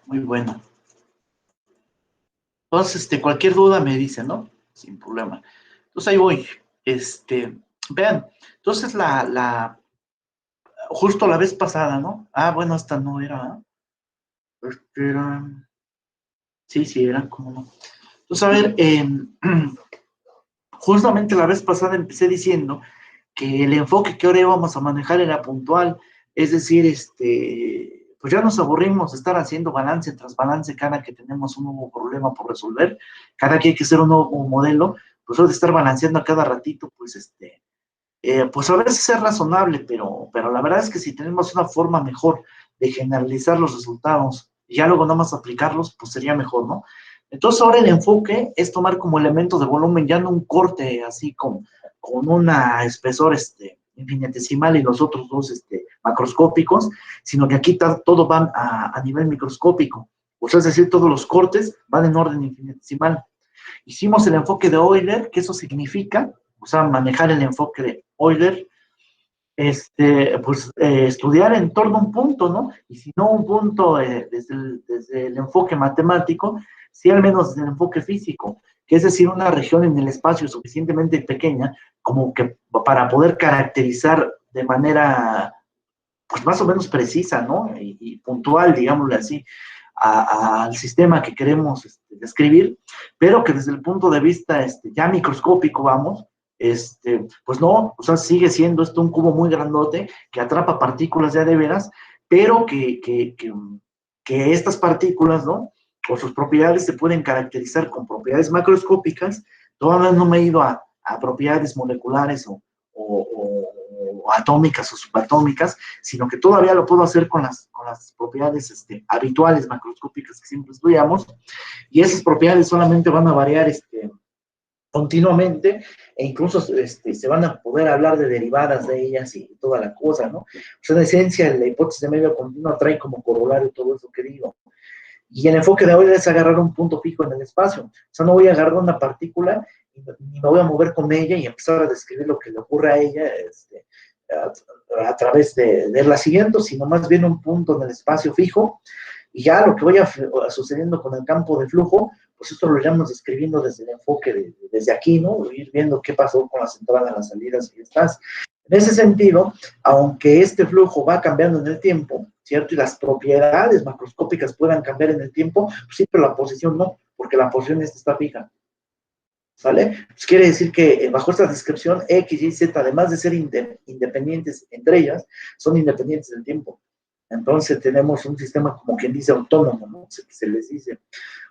muy bueno. Entonces, cualquier duda me dice, ¿no? Sin problema. Entonces ahí voy. Vean, entonces justo la vez pasada, ¿no? Ah, bueno, esta no era, era, sí, sí, era como no. Entonces, a ver, justamente la vez pasada empecé diciendo que el enfoque que ahora íbamos a manejar era puntual, es decir, pues ya nos aburrimos de estar haciendo balance tras balance cada que tenemos un nuevo problema por resolver, cada que hay que hacer un nuevo modelo, pues de estar balanceando a cada ratito, pues pues a veces es razonable, pero la verdad es que si tenemos una forma mejor de generalizar los resultados y ya luego nada más aplicarlos, pues sería mejor, ¿no? Entonces ahora el enfoque es tomar como elementos de volumen ya no un corte así con una espesor infinitesimal y los otros dos macroscópicos, sino que aquí todo van a nivel microscópico. O sea, es decir, todos los cortes van en orden infinitesimal. Hicimos el enfoque de Euler, que eso significa, o sea, manejar el enfoque de Euler, pues estudiar en torno a un punto, ¿no? Y si no un punto desde el enfoque matemático, sí al menos desde el enfoque físico, que es decir, una región en el espacio suficientemente pequeña como que para poder caracterizar de manera, pues más o menos precisa, ¿no? Y puntual, digámoslo así, al sistema que queremos describir, pero que desde el punto de vista ya microscópico, vamos, pues no, o sea, sigue siendo esto un cubo muy grandote que atrapa partículas ya de veras, pero que estas partículas, ¿no? Por sus propiedades se pueden caracterizar con propiedades macroscópicas. Todavía no me he ido a propiedades moleculares o atómicas o subatómicas, sino que todavía lo puedo hacer con las propiedades habituales macroscópicas que siempre estudiamos, y esas propiedades solamente van a variar continuamente, e incluso se van a poder hablar de derivadas de ellas y toda la cosa, ¿no? O sea, en esencia, la hipótesis de medio continuo trae como corolario todo eso que digo. Y el enfoque de hoy es agarrar un punto fijo en el espacio. O sea, no voy a agarrar una partícula ni me voy a mover con ella y empezar a describir lo que le ocurre a ella a través de la siguiente, sino más bien un punto en el espacio fijo. Y ya lo que vaya sucediendo con el campo de flujo, pues esto lo iremos describiendo desde el enfoque desde aquí, ¿no? Ir viendo qué pasó con las entradas, las salidas y estas. En ese sentido, aunque este flujo va cambiando en el tiempo, ¿cierto? Y las propiedades macroscópicas puedan cambiar en el tiempo, pues sí, pero la posición no, porque la posición está fija. ¿Vale? Pues quiere decir que bajo esta descripción, X, Y, Z, además de ser independientes entre ellas, son independientes del tiempo. Entonces tenemos un sistema como quien dice autónomo, ¿no? Se les dice.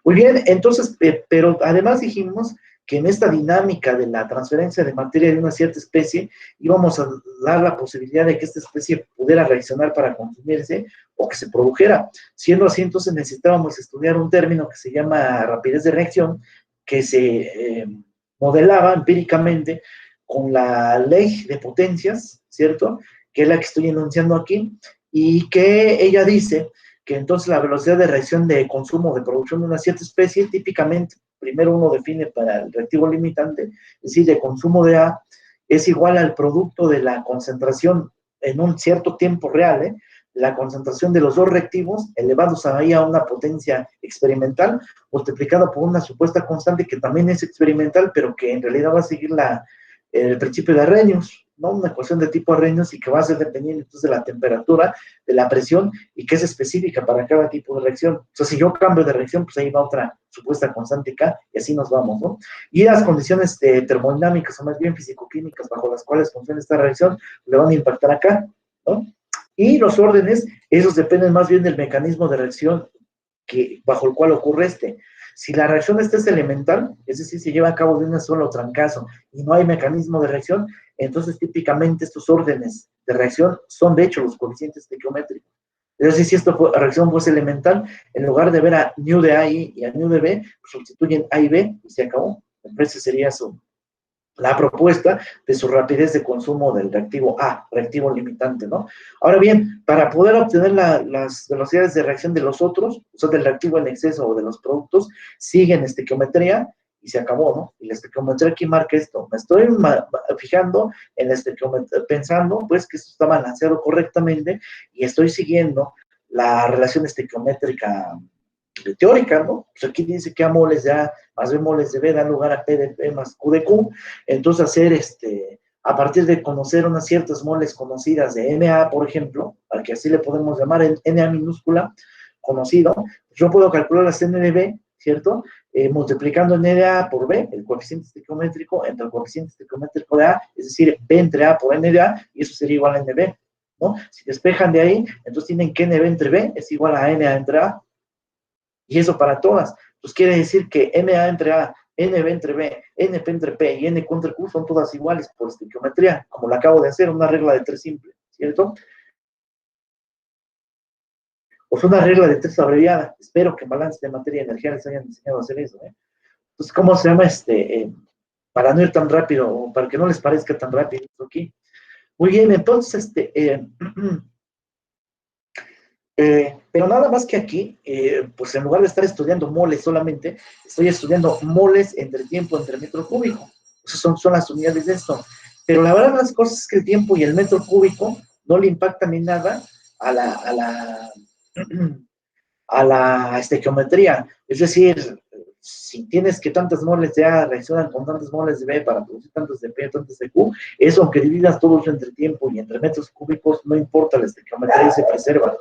Muy bien, entonces, pero además dijimos que en esta dinámica de la transferencia de materia de una cierta especie, íbamos a dar la posibilidad de que esta especie pudiera reaccionar para consumirse o que se produjera. Siendo así, entonces necesitábamos estudiar un término que se llama rapidez de reacción, que se modelaba empíricamente con la ley de potencias, ¿cierto? Que es la que estoy enunciando aquí, y que ella dice que entonces la velocidad de reacción de consumo de producción de una cierta especie, típicamente, primero uno define para el reactivo limitante, es decir, de consumo de A, es igual al producto de la concentración en un cierto tiempo real, la concentración de los dos reactivos elevados ahí a una potencia experimental, multiplicado por una supuesta constante que también es experimental, pero que en realidad va a seguir el principio de Arrhenius, ¿no? Una ecuación de tipo Arrhenius y que va a ser dependiente entonces de la temperatura, de la presión y que es específica para cada tipo de reacción. O sea, si yo cambio de reacción, pues ahí va otra supuesta constante K y así nos vamos, ¿no? Y las condiciones termodinámicas o más bien fisicoquímicas bajo las cuales funciona esta reacción le van a impactar acá, ¿no? Y los órdenes, esos dependen más bien del mecanismo de reacción bajo el cual ocurre Si la reacción es elemental, es decir, se lleva a cabo de un solo trancazo y no hay mecanismo de reacción, entonces típicamente estos órdenes de reacción son de hecho los coeficientes estequiométricos. Es decir, si esta reacción fuese elemental, en lugar de ver a nu de A y a nu de B, pues sustituyen A y B y se acabó. Entonces sería la propuesta de su rapidez de consumo del reactivo A, reactivo limitante, ¿no? Ahora bien, para poder obtener las velocidades de reacción de los otros, o sea, del reactivo en exceso o de los productos, siguen estequiometría y se acabó, ¿no? Y la estequiometría aquí marca esto. Me estoy fijando en la estequiometría, pensando, pues, que esto está balanceado correctamente y estoy siguiendo la relación estequiométrica teórica, ¿no? Pues aquí dice que A moles de A más B moles de B da lugar a P de P más Q de Q. Entonces, a partir de conocer unas ciertas moles conocidas de Na, por ejemplo, al que así le podemos llamar Na minúscula, conocido, yo puedo calcular las N de B, ¿cierto? Multiplicando N de A por B, el coeficiente estequiométrico, entre el coeficiente estequiométrico de A, es decir, B entre A por N de A, y eso sería igual a NB, ¿no? Si despejan de ahí, entonces tienen que NB entre B es igual a NA entre A, y eso para todas. Pues quiere decir que NA entre A, NB entre B, NP entre P y NQ entre Q son todas iguales por estequiometría, como lo acabo de hacer, una regla de 3 simple, ¿cierto? O sea, una regla de 3 abreviada. Espero que en balance de materia y energía les hayan enseñado a hacer eso, ¿eh? Entonces, ¿cómo se llama para no ir tan rápido, o para que no les parezca tan rápido aquí? Muy bien, entonces, pero nada más que aquí, pues en lugar de estar estudiando moles solamente, estoy estudiando moles entre tiempo entre metro cúbico. Esas son las unidades de esto. Pero la verdad de las cosas es que el tiempo y el metro cúbico no le impactan ni nada a la estequiometría. Es decir, si tienes que tantas moles de A reaccionan con tantas moles de B para producir tantos de P, tantos de Q, eso aunque dividas todo eso entre tiempo y entre metros cúbicos, no importa, la estequiometría se preserva.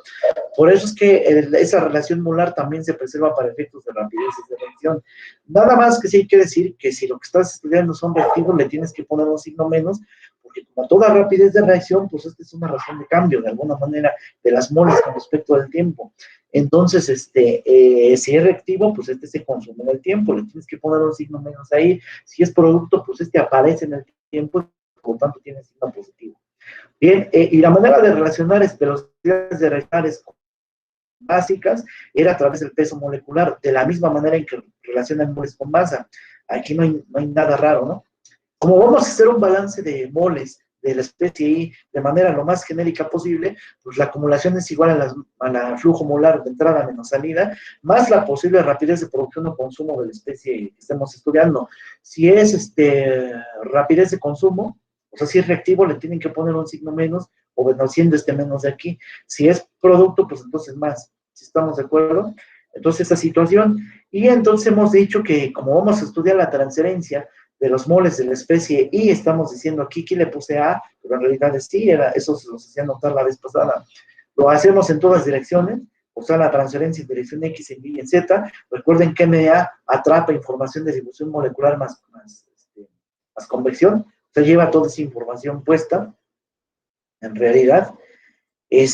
Por eso es que esa relación molar también se preserva para efectos de rapidez de reacción. Nada más que sí hay que decir que si lo que estás estudiando son reactivos, le tienes que poner un signo menos, porque como toda rapidez de reacción, pues esta es una razón de cambio, de alguna manera, de las moles con respecto al tiempo. Entonces, si es reactivo, pues se consume en el tiempo, le tienes que poner un signo menos ahí. Si es producto, pues aparece en el tiempo, por lo tanto tiene signo positivo. Bien, y la manera de relacionar velocidades de reacciones básicas era a través del peso molecular, de la misma manera en que relacionan moles con masa. Aquí no hay nada raro, ¿no? Como vamos a hacer un balance de moles de la especie I de manera lo más genérica posible, pues la acumulación es igual a la flujo molar de entrada menos salida, más la posible rapidez de producción o consumo de la especie que estemos estudiando. Si es rapidez de consumo, o sea, si es reactivo, le tienen que poner un signo menos, o bueno, siendo menos de aquí. Si es producto, pues entonces más. ¿Si estamos de acuerdo? Entonces, esa situación. Y entonces hemos dicho que como vamos a estudiar la transferencia de los moles de la especie Y, estamos diciendo aquí que le puse A, pero en realidad es I, eso se los hacía notar la vez pasada. Lo hacemos en todas direcciones, o sea, la transferencia en dirección X, en Y y en Z. Recuerden que MA atrapa información de distribución molecular más convección, o sea, lleva toda esa información puesta, en realidad. Y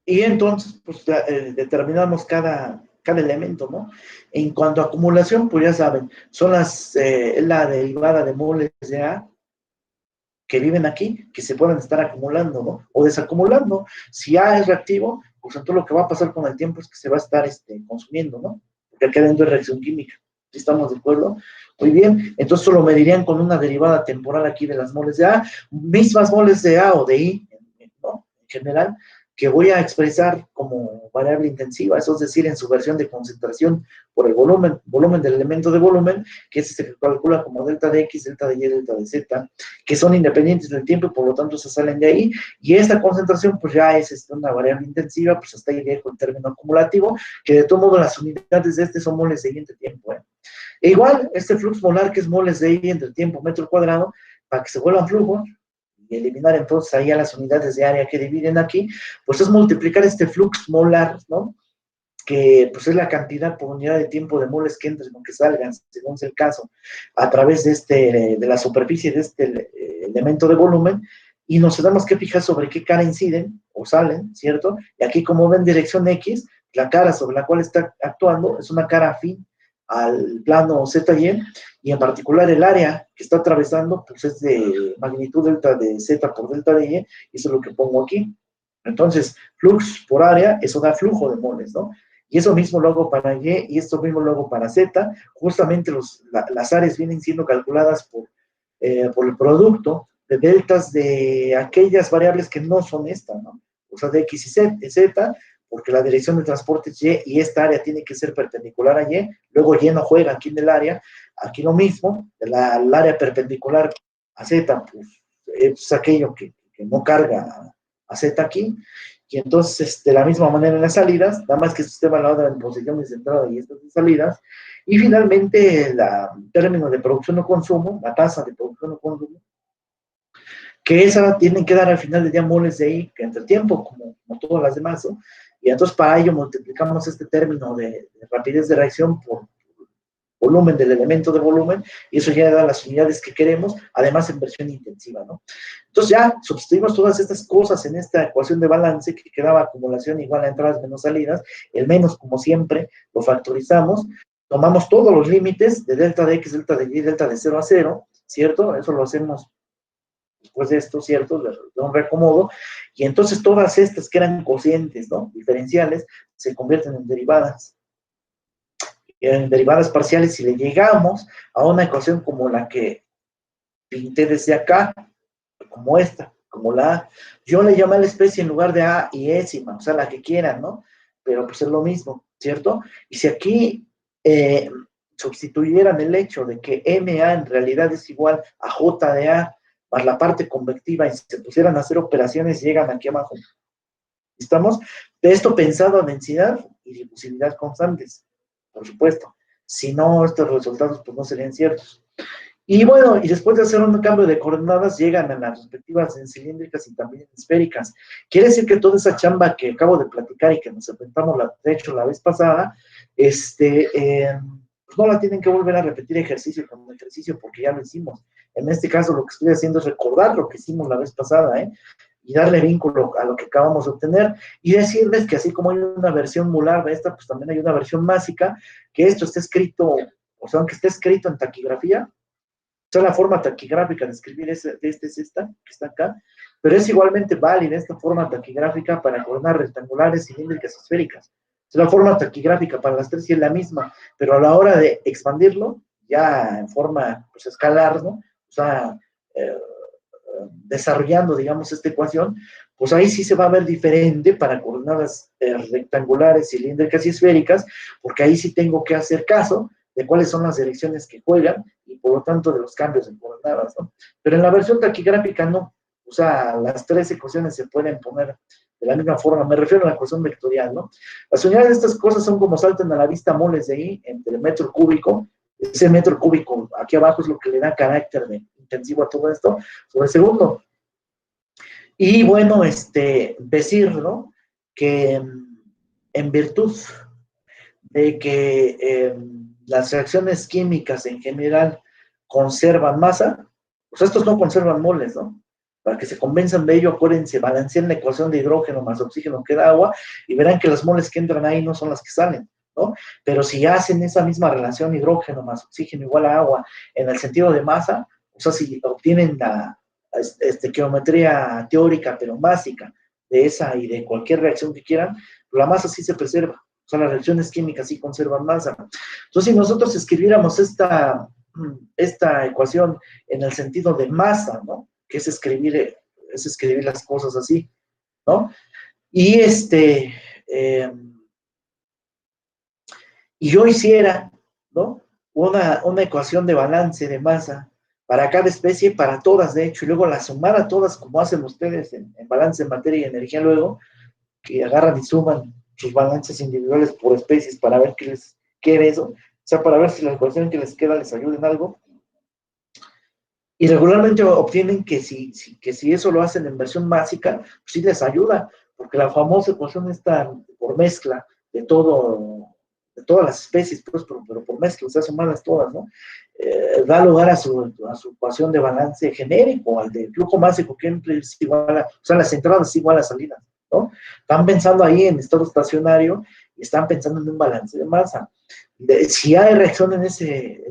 y entonces, pues, determinamos cada elemento, ¿no? En cuanto a acumulación, pues ya saben, son la derivada de moles de A que viven aquí, que se pueden estar acumulando, ¿no? O desacumulando. Si A es reactivo, pues entonces lo que va a pasar con el tiempo es que se va a estar consumiendo, ¿no? Porque aquí adentro es reacción química. ¿Sí estamos de acuerdo? Muy bien, entonces lo medirían con una derivada temporal aquí de las moles de A, mismas moles de A o de I, ¿no? En general, que voy a expresar como variable intensiva, eso es decir, en su versión de concentración por el volumen del elemento de volumen, que se calcula como delta de X, delta de Y, delta de Z, que son independientes del tiempo y por lo tanto se salen de ahí, y esta concentración pues ya es una variable intensiva, pues hasta ahí dejo el término acumulativo, que de todo modo las unidades de son moles de Y entre tiempo, ¿eh? E igual, flux molar que es moles de Y entre tiempo metro cuadrado, para que se vuelvan flujos, y eliminar entonces ahí a las unidades de área que dividen aquí, pues es multiplicar flux molar, ¿no? Que pues es la cantidad por unidad de tiempo de moles que entren o que salgan, según sea el caso, a través de la superficie de elemento de volumen, y nos tenemos que fijar sobre qué cara inciden o salen, ¿cierto? Y aquí, como ven, dirección X, la cara sobre la cual está actuando es una cara afín al plano ZY, y en particular el área que está atravesando, pues es de magnitud delta de Z por delta de Y, y eso es lo que pongo aquí. Entonces, flux por área, eso da flujo de moles, ¿no? Y eso mismo lo hago para Y, y esto mismo lo hago para Z. Justamente las áreas vienen siendo calculadas por el producto de deltas de aquellas variables que no son esta, ¿no? O sea, de X y Z, porque la dirección de transporte es Y, y esta área tiene que ser perpendicular a Y. Luego Y no juega aquí en el área. Aquí lo mismo, el área perpendicular a Z, pues es aquello que no carga a Z aquí, y entonces de la misma manera en las salidas, nada más que el sistema lo da en posiciones de entrada y estas de salidas, y finalmente el término de producción o consumo, la tasa de producción o consumo, que esa tienen que dar al final del día moles de ahí, que entre tiempo, como todas las demás, ¿no? Y entonces para ello multiplicamos este término de rapidez de reacción por volumen del elemento de volumen, y eso ya da las unidades que queremos, además en versión intensiva, ¿no? Entonces ya sustituimos todas estas cosas en esta ecuación de balance que quedaba acumulación igual a entradas menos salidas, el menos como siempre lo factorizamos, tomamos todos los límites de delta de x, delta de y, delta de 0 a 0, ¿cierto? Eso lo hacemos después de esto, ¿cierto? De un reacomodo, y entonces todas estas que eran cocientes, ¿no? Diferenciales, se convierten en derivadas. En derivadas parciales, si le llegamos a una ecuación como la que pinté desde acá, como esta, como la A, yo le llamé a la especie en lugar de A y ésima, o sea, la que quieran, ¿no? Pero pues es lo mismo, ¿cierto? Y si aquí sustituyeran el hecho de que MA en realidad es igual a J de A más la parte convectiva y se pusieran a hacer operaciones, llegan aquí abajo. ¿Estamos? De esto pensado a densidad y difusividad constantes, por supuesto. Si no, estos resultados pues no serían ciertos. Y bueno, y después de hacer un cambio de coordenadas, llegan a las respectivas en cilíndricas y también en esféricas. Quiere decir que toda esa chamba que acabo de platicar y que nos enfrentamos, de hecho, la vez pasada, pues no la tienen que volver a repetir ejercicio con ejercicio porque ya lo hicimos. En este caso, lo que estoy haciendo es recordar lo que hicimos la vez pasada, y darle vínculo a lo que acabamos de obtener, y decirles que así como hay una versión molar de esta, pues también hay una versión másica, que esto está escrito, o sea, aunque esté escrito en taquigrafía, o sea, la forma taquigráfica de escribir es esta, que está acá, pero es igualmente válida esta forma taquigráfica para coordenadas rectangulares, cilíndricas, esféricas. O sea, la forma taquigráfica para las tres sí es la misma, pero a la hora de expandirlo, ya en forma pues, escalar, ¿no? O sea, desarrollando, digamos, esta ecuación, pues ahí sí se va a ver diferente para coordenadas rectangulares, cilíndricas y esféricas, porque ahí sí tengo que hacer caso de cuáles son las direcciones que juegan y por lo tanto de los cambios en coordenadas, ¿no? Pero en la versión taquigráfica no, o sea, las tres ecuaciones se pueden poner de la misma forma, me refiero a la ecuación vectorial, ¿no? Las unidades de estas cosas son como saltan a la vista moles de ahí, entre el metro cúbico, ese metro cúbico aquí abajo es lo que le da carácter de intensivo a todo esto, sobre el segundo. Y bueno, decir, ¿no? Que en virtud de que las reacciones químicas en general conservan masa, pues estos no conservan moles, ¿no? Para que se convenzan de ello, acuérdense, balanceen la ecuación de hidrógeno más oxígeno que da agua y verán que las moles que entran ahí no son las que salen, ¿no? Pero si hacen esa misma relación hidrógeno más oxígeno igual a agua en el sentido de masa, o sea, si obtienen la geometría teórica pero básica de esa y de cualquier reacción que quieran, la masa sí se preserva. O sea, las reacciones químicas sí conservan masa. Entonces, si nosotros escribiéramos esta ecuación en el sentido de masa, ¿no? Que es escribir las cosas así, ¿no? Y y yo hiciera, ¿no? Una ecuación de balance de masa para cada especie, para todas, de hecho, y luego la sumara todas, como hacen ustedes en balance de materia y energía luego, que agarran y suman sus balances individuales por especies para ver qué les queda eso, o sea, para ver si la ecuación que les queda les ayuda en algo. Y regularmente obtienen que si eso lo hacen en versión básica, pues sí les ayuda, porque la famosa ecuación está por mezcla de todas las especies, pues, pero por mezcla, o sea, sumadas todas, ¿no? Da lugar a su ecuación de balance genérico, al de flujo másico, que es igual a, o sea, las entradas es igual a las salidas, ¿no? Están pensando ahí en estado estacionario y están pensando en un balance de masa. Si hay reacción en ese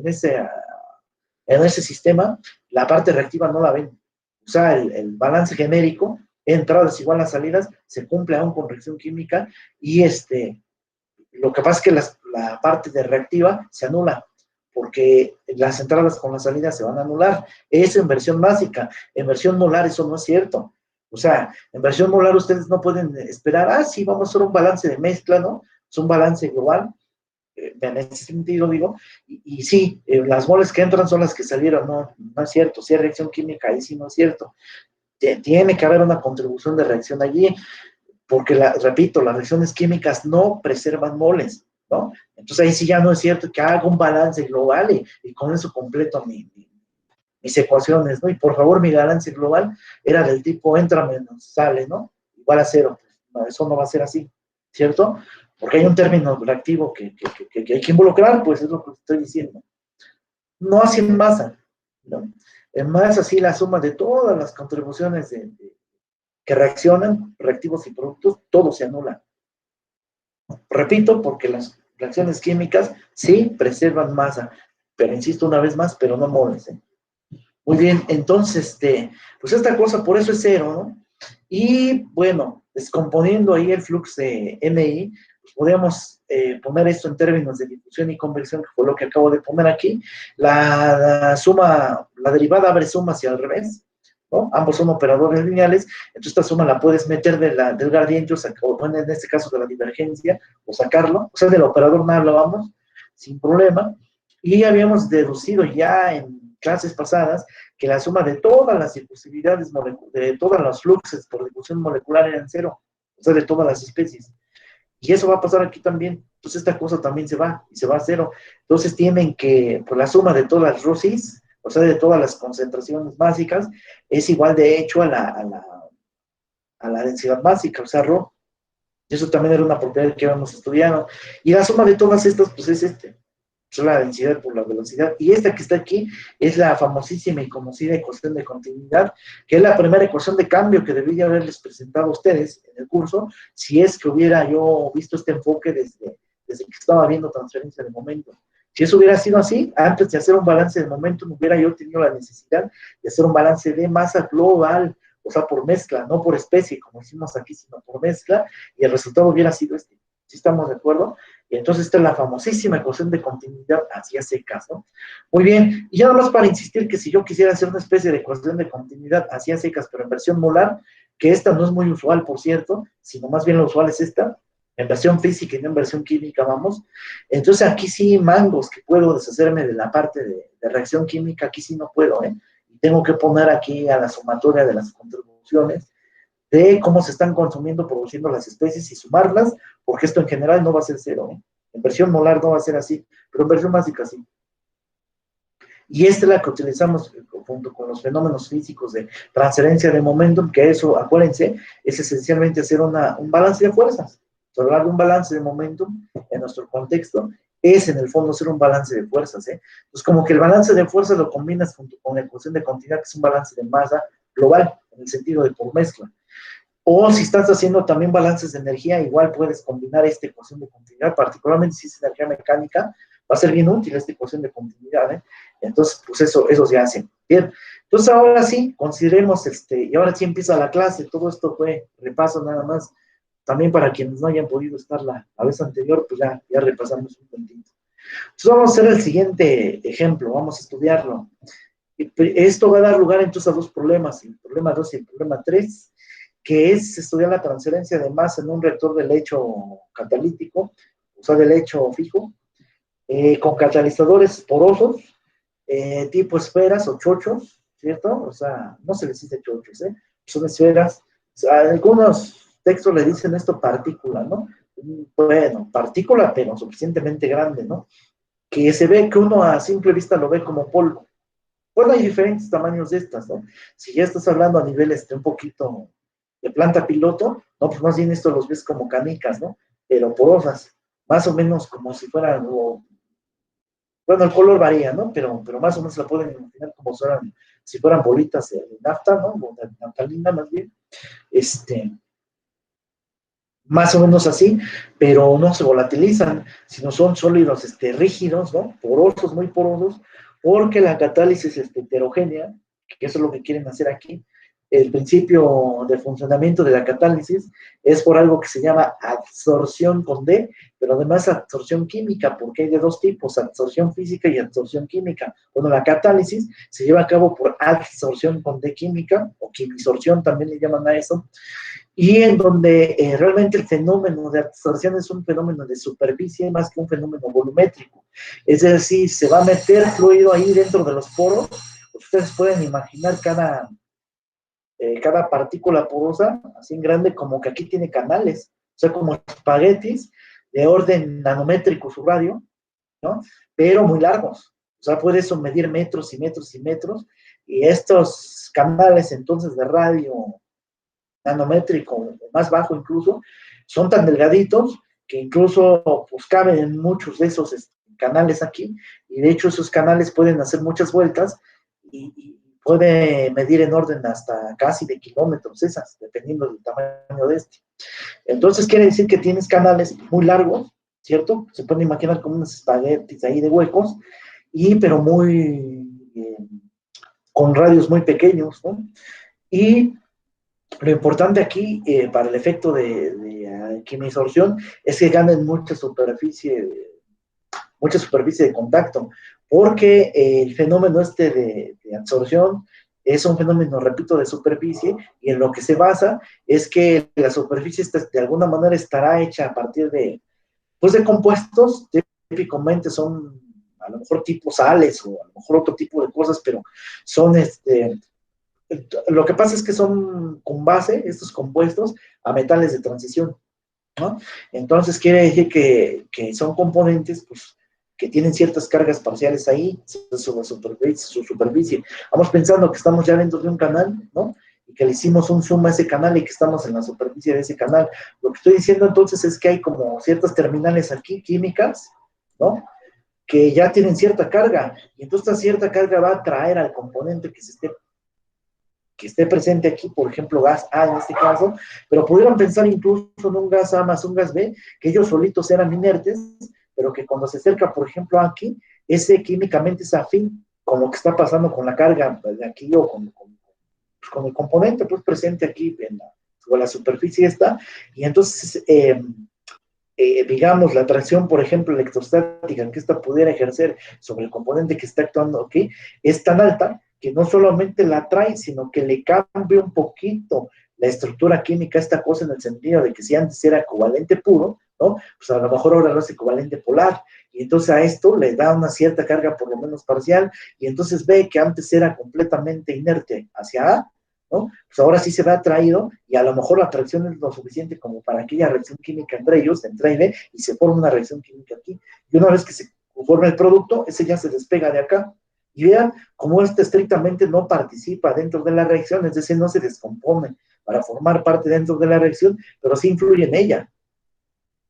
sistema, la parte reactiva no la ven. O sea, el balance genérico, entradas igual a salidas, se cumple aún con reacción química y lo que pasa es que la parte de reactiva se anula, porque las entradas con las salidas se van a anular. Eso en versión básica. En versión molar eso no es cierto. O sea, en versión molar ustedes no pueden esperar, sí, vamos a hacer un balance de mezcla, ¿no? Es un balance global, en ese sentido digo, y sí, las moles que entran son las que salieron, no, no es cierto, si hay reacción química, ahí sí no es cierto. Tiene que haber una contribución de reacción allí, porque, repito, las reacciones químicas no preservan moles, ¿no? Entonces ahí sí ya no es cierto que haga un balance global y con eso completo mis ecuaciones, ¿no? Y por favor, mi balance global era del tipo entra menos sale, ¿no? Igual a cero. No, eso no va a ser así, ¿cierto? Porque hay un término reactivo que hay que involucrar, pues es lo que estoy diciendo. No así en masa, ¿no? En masa sí la suma de todas las contribuciones que reaccionan, reactivos y productos, todo se anula. Repito, porque las reacciones químicas sí preservan masa, pero insisto una vez más, pero no moles, ¿eh? Muy bien, entonces, pues esta cosa por eso es cero, ¿no? Y bueno, descomponiendo ahí el flux de MI, pues podríamos poner esto en términos de difusión y convección, que fue lo que acabo de poner aquí. La suma, la derivada abre suma hacia al revés, ¿no? Ambos son operadores lineales, entonces esta suma la puedes meter del gradiente, o en este caso de la divergencia, o sacarlo, o sea, del operador nada hablábamos, sin problema. Y habíamos deducido ya en clases pasadas que la suma de todas las difusividades, de todos los fluxos por difusión molecular eran cero, o sea, de todas las especies. Y eso va a pasar aquí también. Entonces esta cosa también se va, y se va a cero. Entonces tienen que, pues la suma de todas las ROCIs, o sea, de todas las concentraciones básicas, es igual de hecho a la densidad básica, o sea, ρ. Eso también era una propiedad que habíamos estudiado. Y la suma de todas estas, pues es es la densidad por la velocidad. Y esta que está aquí es la famosísima y conocida ecuación de continuidad, que es la primera ecuación de cambio que debería haberles presentado a ustedes en el curso, si es que hubiera yo visto este enfoque desde que estaba viendo transferencia de momento. Si eso hubiera sido así, antes de hacer un balance de momento, no hubiera yo tenido la necesidad de hacer un balance de masa global, o sea, por mezcla, no por especie, como hicimos aquí, sino por mezcla, y el resultado hubiera sido este. ¿Sí estamos de acuerdo? Y entonces esta es la famosísima ecuación de continuidad así a secas, ¿no? Muy bien, y ya nada más para insistir que si yo quisiera hacer una especie de ecuación de continuidad así a secas, pero en versión molar, que esta no es muy usual, por cierto, sino más bien lo usual es esta, en versión física y no en versión química, vamos. Entonces aquí sí, mangos, que puedo deshacerme de la parte de reacción química, aquí sí no puedo, ¿eh? Y tengo que poner aquí a la sumatoria de las contribuciones de cómo se están consumiendo, produciendo las especies y sumarlas, porque esto en general no va a ser cero, ¿eh? En versión molar no va a ser así, pero en versión básica sí. Y esta es la que utilizamos junto con los fenómenos físicos de transferencia de momentum, que eso, acuérdense, es esencialmente hacer un balance de fuerzas. Hablar de un balance de momentum en nuestro contexto es en el fondo ser un balance de fuerzas, ¿eh? Entonces, como que el balance de fuerzas lo combinas junto con la ecuación de continuidad, que es un balance de masa global, en el sentido de por mezcla. O si estás haciendo también balances de energía, igual puedes combinar esta ecuación de continuidad, particularmente si es energía mecánica, va a ser bien útil esta ecuación de continuidad, ¿eh? Entonces, pues eso se hace. Bien, entonces ahora sí, consideremos, y ahora sí empieza la clase, todo esto fue repaso nada más, también para quienes no hayan podido estar la vez anterior, pues ya repasamos un poquito. Entonces vamos a hacer el siguiente ejemplo, vamos a estudiarlo. Esto va a dar lugar entonces a dos problemas, el problema 2 y el problema 3, que es estudiar la transferencia de masa en un reactor de lecho catalítico, o sea, de lecho fijo, con catalizadores porosos, tipo esferas o chochos, ¿cierto? O sea, no se les dice chochos, ¿eh? Son esferas. O sea, algunos textos le dicen esto partícula, ¿no? Bueno, partícula, pero suficientemente grande, ¿no? Que se ve que uno a simple vista lo ve como polvo. Bueno, hay diferentes tamaños de estas, ¿no? Si ya estás hablando a nivel un poquito de planta piloto, no, pues más bien esto los ves como canicas, ¿no? Pero porosas, más o menos como si fueran, bueno, el color varía, ¿no? Pero más o menos la pueden imaginar como si fueran bolitas de nafta, ¿no? O de naftalina más bien, más o menos así, pero no se volatilizan, sino son sólidos rígidos, ¿no? Porosos, muy porosos, porque la catálisis es heterogénea, que eso es lo que quieren hacer aquí. El principio de funcionamiento de la catálisis es por algo que se llama absorción con D, pero además absorción química, porque hay de dos tipos, absorción física y absorción química. Bueno, la catálisis se lleva a cabo por absorción con D química, o quimisorción también le llaman a eso, y en donde realmente el fenómeno de absorción es un fenómeno de superficie más que un fenómeno volumétrico. Es decir, se va a meter fluido ahí dentro de los poros. Ustedes pueden imaginar cada partícula porosa, así en grande, como que aquí tiene canales, o sea, como espaguetis de orden nanométrico su radio, ¿no? Pero muy largos. O sea, puede eso medir metros y metros y metros, y estos canales entonces de radio nanométrico, más bajo incluso, son tan delgaditos que incluso pues caben en muchos de esos canales aquí, y de hecho esos canales pueden hacer muchas vueltas y puede medir en orden hasta casi de kilómetros esas, dependiendo del tamaño de este. Entonces quiere decir que tienes canales muy largos, ¿cierto? Se pueden imaginar como unos espaguetis ahí de huecos, pero con radios muy pequeños, ¿no? Y lo importante aquí, para el efecto de quimisorción, es que ganen mucha superficie de contacto, porque el fenómeno este de absorción es un fenómeno, repito, de superficie, y en lo que se basa es que la superficie de alguna manera estará hecha a partir pues de compuestos, típicamente son a lo mejor tipo sales o a lo mejor otro tipo de cosas, pero son lo que pasa es que son con base, estos compuestos, a metales de transición, ¿no? Entonces quiere decir que son componentes, pues, que tienen ciertas cargas parciales ahí sobre su superficie. Vamos pensando que estamos ya dentro de un canal, ¿no? Y que le hicimos un zoom a ese canal y que estamos en la superficie de ese canal. Lo que estoy diciendo entonces es que hay como ciertas terminales aquí, químicas, ¿no? Que ya tienen cierta carga, y entonces esta cierta carga va a atraer al componente que esté presente aquí, por ejemplo, gas A en este caso, pero pudieran pensar incluso en un gas A más un gas B, que ellos solitos eran inertes, pero que cuando se acerca, por ejemplo, aquí, ese químicamente es afín con lo que está pasando con la carga de aquí o con el componente pues presente aquí sobre la superficie esta, y entonces, digamos, la atracción, por ejemplo, electrostática que esta pudiera ejercer sobre el componente que está actuando aquí, es tan alta que no solamente la atrae, sino que le cambia un poquito la estructura química a esta cosa, en el sentido de que si antes era covalente puro, ¿no? Pues a lo mejor ahora lo hace covalente polar, y entonces a esto le da una cierta carga, por lo menos parcial, y entonces ve que antes era completamente inerte hacia A, ¿no? Pues ahora sí se ve atraído, y a lo mejor la atracción es lo suficiente como para que haya reacción química entre ellos, entre A y B, y se forma una reacción química aquí. Y una vez que se forma el producto, ese ya se despega de acá. Y vean cómo este estrictamente no participa dentro de la reacción, es decir, no se descompone para formar parte dentro de la reacción, pero sí influye en ella.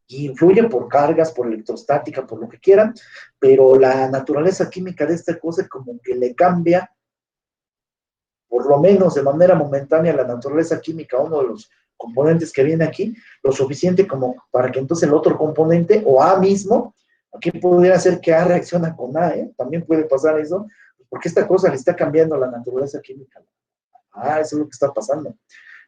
Y influye por cargas, por electrostática, por lo que quieran, pero la naturaleza química de esta cosa como que le cambia, por lo menos de manera momentánea, la naturaleza química, uno de los componentes que viene aquí, lo suficiente como para que entonces el otro componente, o A mismo, aquí pudiera ser que A reacciona con A, también puede pasar eso, porque esta cosa le está cambiando la naturaleza química. Eso es lo que está pasando.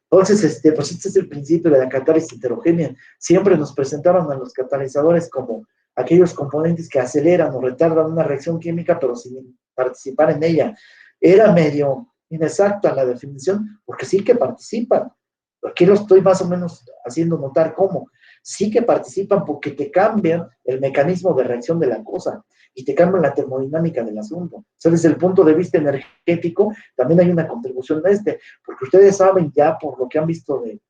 Entonces, pues este es el principio de la catálisis heterogénea. Siempre nos presentaron a los catalizadores como aquellos componentes que aceleran o retardan una reacción química, pero sin participar en ella. Era medio inexacta la definición, porque sí que participan. Aquí lo estoy más o menos haciendo notar cómo. Sí que participan porque te cambian el mecanismo de reacción de la cosa y te cambian la termodinámica del asunto. O sea, desde el punto de vista energético, también hay una contribución a porque ustedes saben ya por lo que han visto de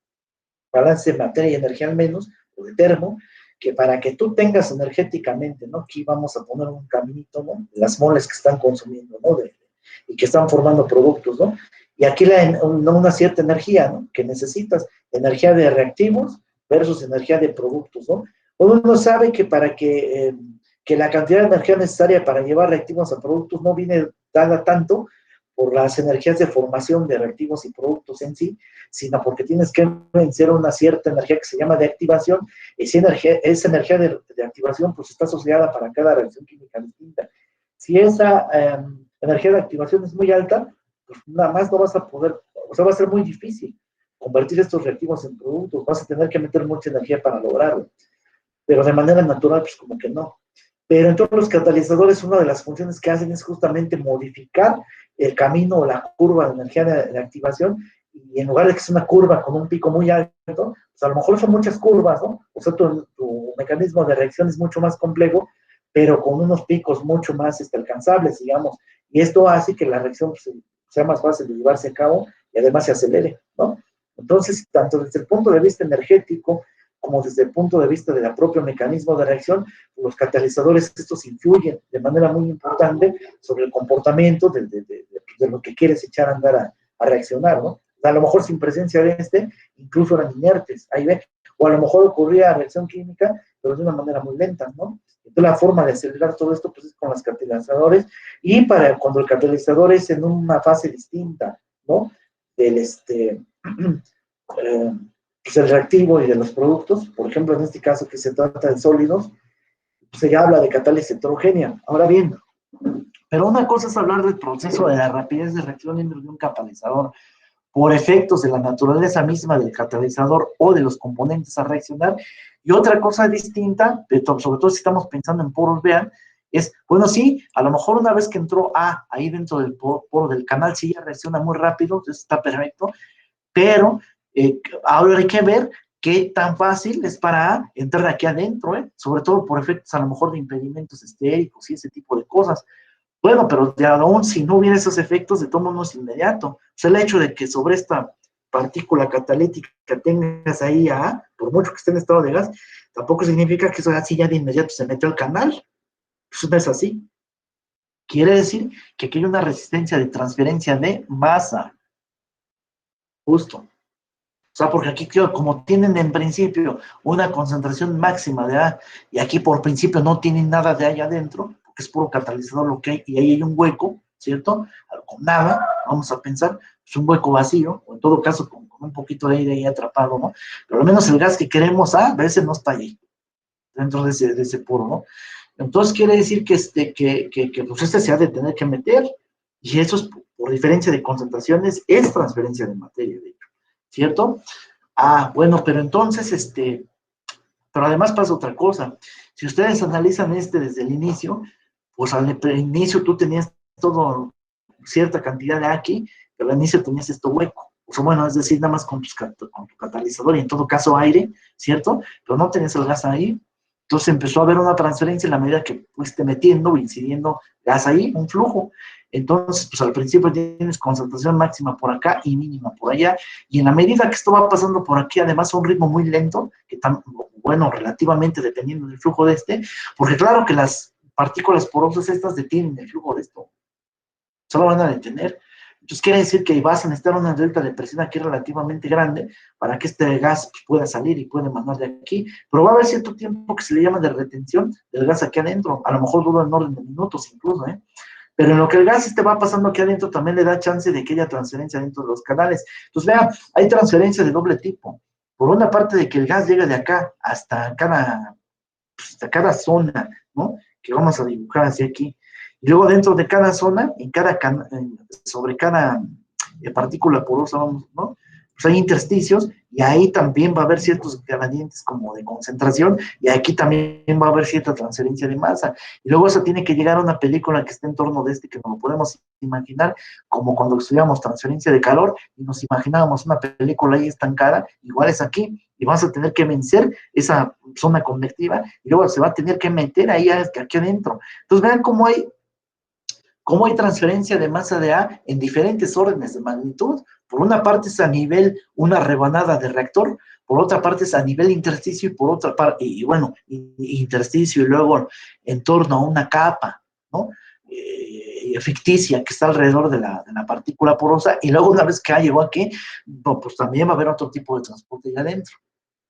balance de materia y energía al menos, o de termo, que para que tú tengas energéticamente, ¿no? Aquí vamos a poner un caminito, ¿no? Las moles que están consumiendo, ¿no? Y que están formando productos, ¿no? Y aquí una cierta energía, ¿no? Que necesitas, energía de reactivos versus energía de productos, ¿no? Uno sabe que para que la cantidad de energía necesaria para llevar reactivos a productos no viene dada tanto por las energías de formación de reactivos y productos en sí, sino porque tienes que vencer una cierta energía que se llama de activación. Esa energía de activación pues está asociada para cada reacción química distinta. Si esa energía de activación es muy alta, pues nada más no vas a poder, o sea, va a ser muy difícil convertir estos reactivos en productos, vas a tener que meter mucha energía para lograrlo, pero de manera natural pues como que no. Pero en todos los catalizadores una de las funciones que hacen es justamente modificar el camino o la curva de energía de activación y en lugar de que sea una curva con un pico muy alto, pues a lo mejor son muchas curvas, ¿no? O sea, tu mecanismo de reacción es mucho más complejo, pero con unos picos mucho más alcanzables, digamos, y esto hace que la reacción pues, sea más fácil de llevarse a cabo y además se acelere, ¿no? Entonces, tanto desde el punto de vista energético como desde el punto de vista del propio mecanismo de reacción, los catalizadores estos influyen de manera muy importante sobre el comportamiento de lo que quieres echar a andar a reaccionar, ¿no? A lo mejor sin presencia de incluso eran inertes, ahí ve, o a lo mejor ocurría reacción química, pero de una manera muy lenta, ¿no? Entonces la forma de acelerar todo esto pues es con los catalizadores, y para cuando el catalizador es en una fase distinta, ¿no? Del pues el reactivo y de los productos, por ejemplo en este caso que se trata de sólidos, pues se habla de catálisis heterogénea. Ahora bien, pero una cosa es hablar del proceso de la rapidez de reacción dentro de un catalizador por efectos de la naturaleza misma del catalizador o de los componentes a reaccionar, y otra cosa distinta, sobre todo si estamos pensando en poros, vean, es, bueno, sí, a lo mejor una vez que entró A ahí dentro del poro del canal, sí ya reacciona muy rápido, eso está perfecto, pero ahora hay que ver qué tan fácil es para A entrar aquí adentro, sobre todo por efectos a lo mejor de impedimentos estéricos y ese tipo de cosas. Bueno, pero de aún si no hubiera esos efectos, de todo no es inmediato. O sea, el hecho de que sobre esta partícula catalítica tengas ahí a A, por mucho que esté en estado de gas, tampoco significa que eso así ya de inmediato se metió al canal. Eso no es así. Quiere decir que aquí hay una resistencia de transferencia de masa. Justo. O sea, porque aquí, como tienen en principio una concentración máxima de A, y aquí por principio no tienen nada de allá adentro, porque es puro catalizador lo que hay, y ahí hay un hueco, ¿cierto? Con nada, vamos a pensar, es un hueco vacío, o en todo caso con un poquito de aire ahí atrapado, ¿no? Pero al menos el gas que queremos a veces no está ahí, dentro de ese poro, ¿no? Entonces quiere decir que pues se ha de tener que meter, y eso es por diferencia de concentraciones, es transferencia de materia, de hecho, ¿cierto? Ah, bueno, pero entonces, pero además pasa otra cosa. Si ustedes analizan desde el inicio, pues al inicio tú tenías todo, cierta cantidad de aquí, pero al inicio tenías esto hueco. O sea, bueno, es decir, nada más con tu catalizador y en todo caso aire, ¿cierto? Pero no tenías el gas ahí. Entonces empezó a haber una transferencia en la medida que fuiste metiendo o incidiendo gas ahí, un flujo. Entonces, pues al principio tienes concentración máxima por acá y mínima por allá, y en la medida que esto va pasando por aquí, además a un ritmo muy lento, que tan, bueno, relativamente dependiendo del flujo de porque claro que las partículas porosas estas detienen el flujo de esto, solo van a detener. Entonces quiere decir que vas a necesitar una delta de presión aquí relativamente grande para que este gas pues, pueda salir y pueda emanar de aquí, pero va a haber cierto tiempo que se le llama de retención del gas aquí adentro, a lo mejor dura en orden de minutos incluso, pero en lo que el gas va pasando aquí adentro también le da chance de que haya transferencia dentro de los canales. Entonces, vean, hay transferencia de doble tipo. Por una parte de que el gas llega de acá hasta cada zona, ¿no? Que vamos a dibujar hacia aquí. Y luego dentro de cada zona, sobre cada partícula porosa, vamos, ¿no? Pues hay intersticios, y ahí también va a haber ciertos gradientes como de concentración, y aquí también va a haber cierta transferencia de masa. Y luego eso tiene que llegar a una película que esté en torno de que nos lo podemos imaginar como cuando estudiamos transferencia de calor, y nos imaginábamos una película ahí estancada, igual es aquí, y vas a tener que vencer esa zona convectiva, y luego se va a tener que meter ahí aquí adentro. Entonces vean cómo hay transferencia de masa de A en diferentes órdenes de magnitud. Por una parte es a nivel una rebanada de reactor, por otra parte es a nivel intersticio, y por otra parte, y bueno, intersticio y luego en torno a una capa, ¿no? Ficticia que está alrededor de la partícula porosa, y luego una vez que llegó aquí, pues también va a haber otro tipo de transporte allá adentro.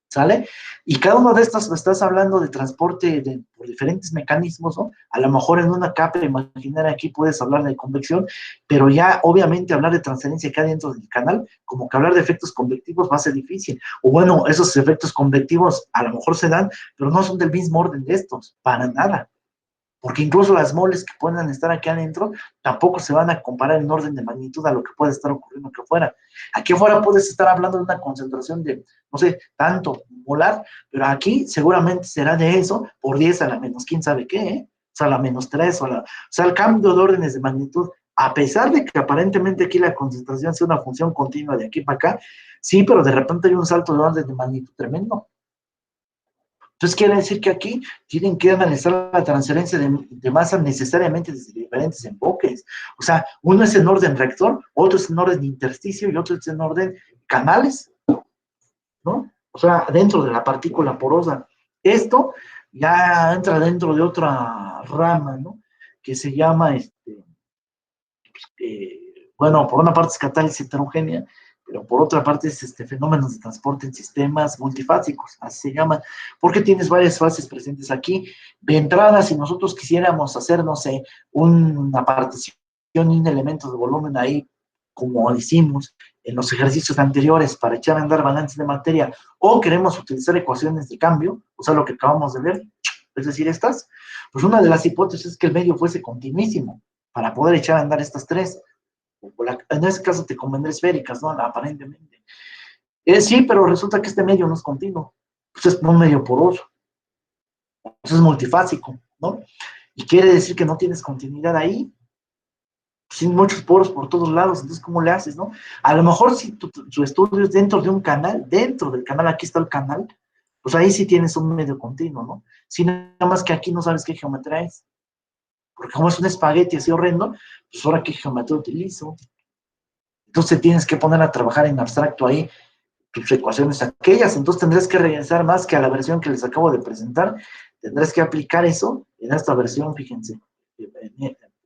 ¿Sale? Y cada uno de estos, estás hablando de transporte por diferentes mecanismos, ¿no? A lo mejor en una capa imaginaria aquí puedes hablar de convección, pero ya obviamente hablar de transferencia acá dentro del canal, como que hablar de efectos convectivos va a ser difícil. O bueno, esos efectos convectivos a lo mejor se dan, pero no son del mismo orden de estos, para nada. Porque incluso las moles que puedan estar aquí adentro tampoco se van a comparar en orden de magnitud a lo que puede estar ocurriendo aquí afuera. Aquí afuera puedes estar hablando de una concentración de, no sé, tanto molar, pero aquí seguramente será de eso por 10 a la menos quién sabe qué, O sea, a la menos 3, o sea, el cambio de órdenes de magnitud A pesar de que aparentemente aquí la concentración sea una función continua de aquí para acá, sí, pero de repente hay un salto de orden de magnitud tremendo. Entonces quiere decir que aquí tienen que analizar la transferencia de masa necesariamente desde diferentes enfoques. O sea, uno es en orden rector, otro es en orden intersticio y otro es en orden canales, ¿no? O sea, dentro de la partícula porosa. Esto ya entra dentro de otra rama, ¿no? Que se llama, bueno, por una parte es catálisis heterogénea, pero por otra parte es fenómenos de transporte en sistemas multifásicos, así se llama, porque tienes varias fases presentes aquí. De entrada, si nosotros quisiéramos hacer, no sé, una partición en elementos de volumen ahí, como hicimos en los ejercicios anteriores para echar a andar balances de materia, o queremos utilizar ecuaciones de cambio, o sea, lo que acabamos de ver, es decir, estas, pues una de las hipótesis es que el medio fuese continuísimo para poder echar a andar estas tres. En ese caso te convendrá esféricas, ¿no? Aparentemente. Sí, pero resulta que este medio no es continuo, pues es un medio poroso, pues es multifásico, ¿no? Y quiere decir que no tienes continuidad ahí, sin muchos poros por todos lados, entonces ¿cómo le haces, no? A lo mejor si tu estudio es dentro de un canal, dentro del canal, aquí está el canal, pues ahí sí tienes un medio continuo, ¿no? Si nada más que aquí no sabes qué geometría es, porque como es un espagueti así horrendo, pues ahora qué geometría utilizo. Entonces tienes que poner a trabajar en abstracto ahí tus ecuaciones aquellas, entonces tendrás que regresar más que a la versión que les acabo de presentar, tendrás que aplicar eso en esta versión, fíjense,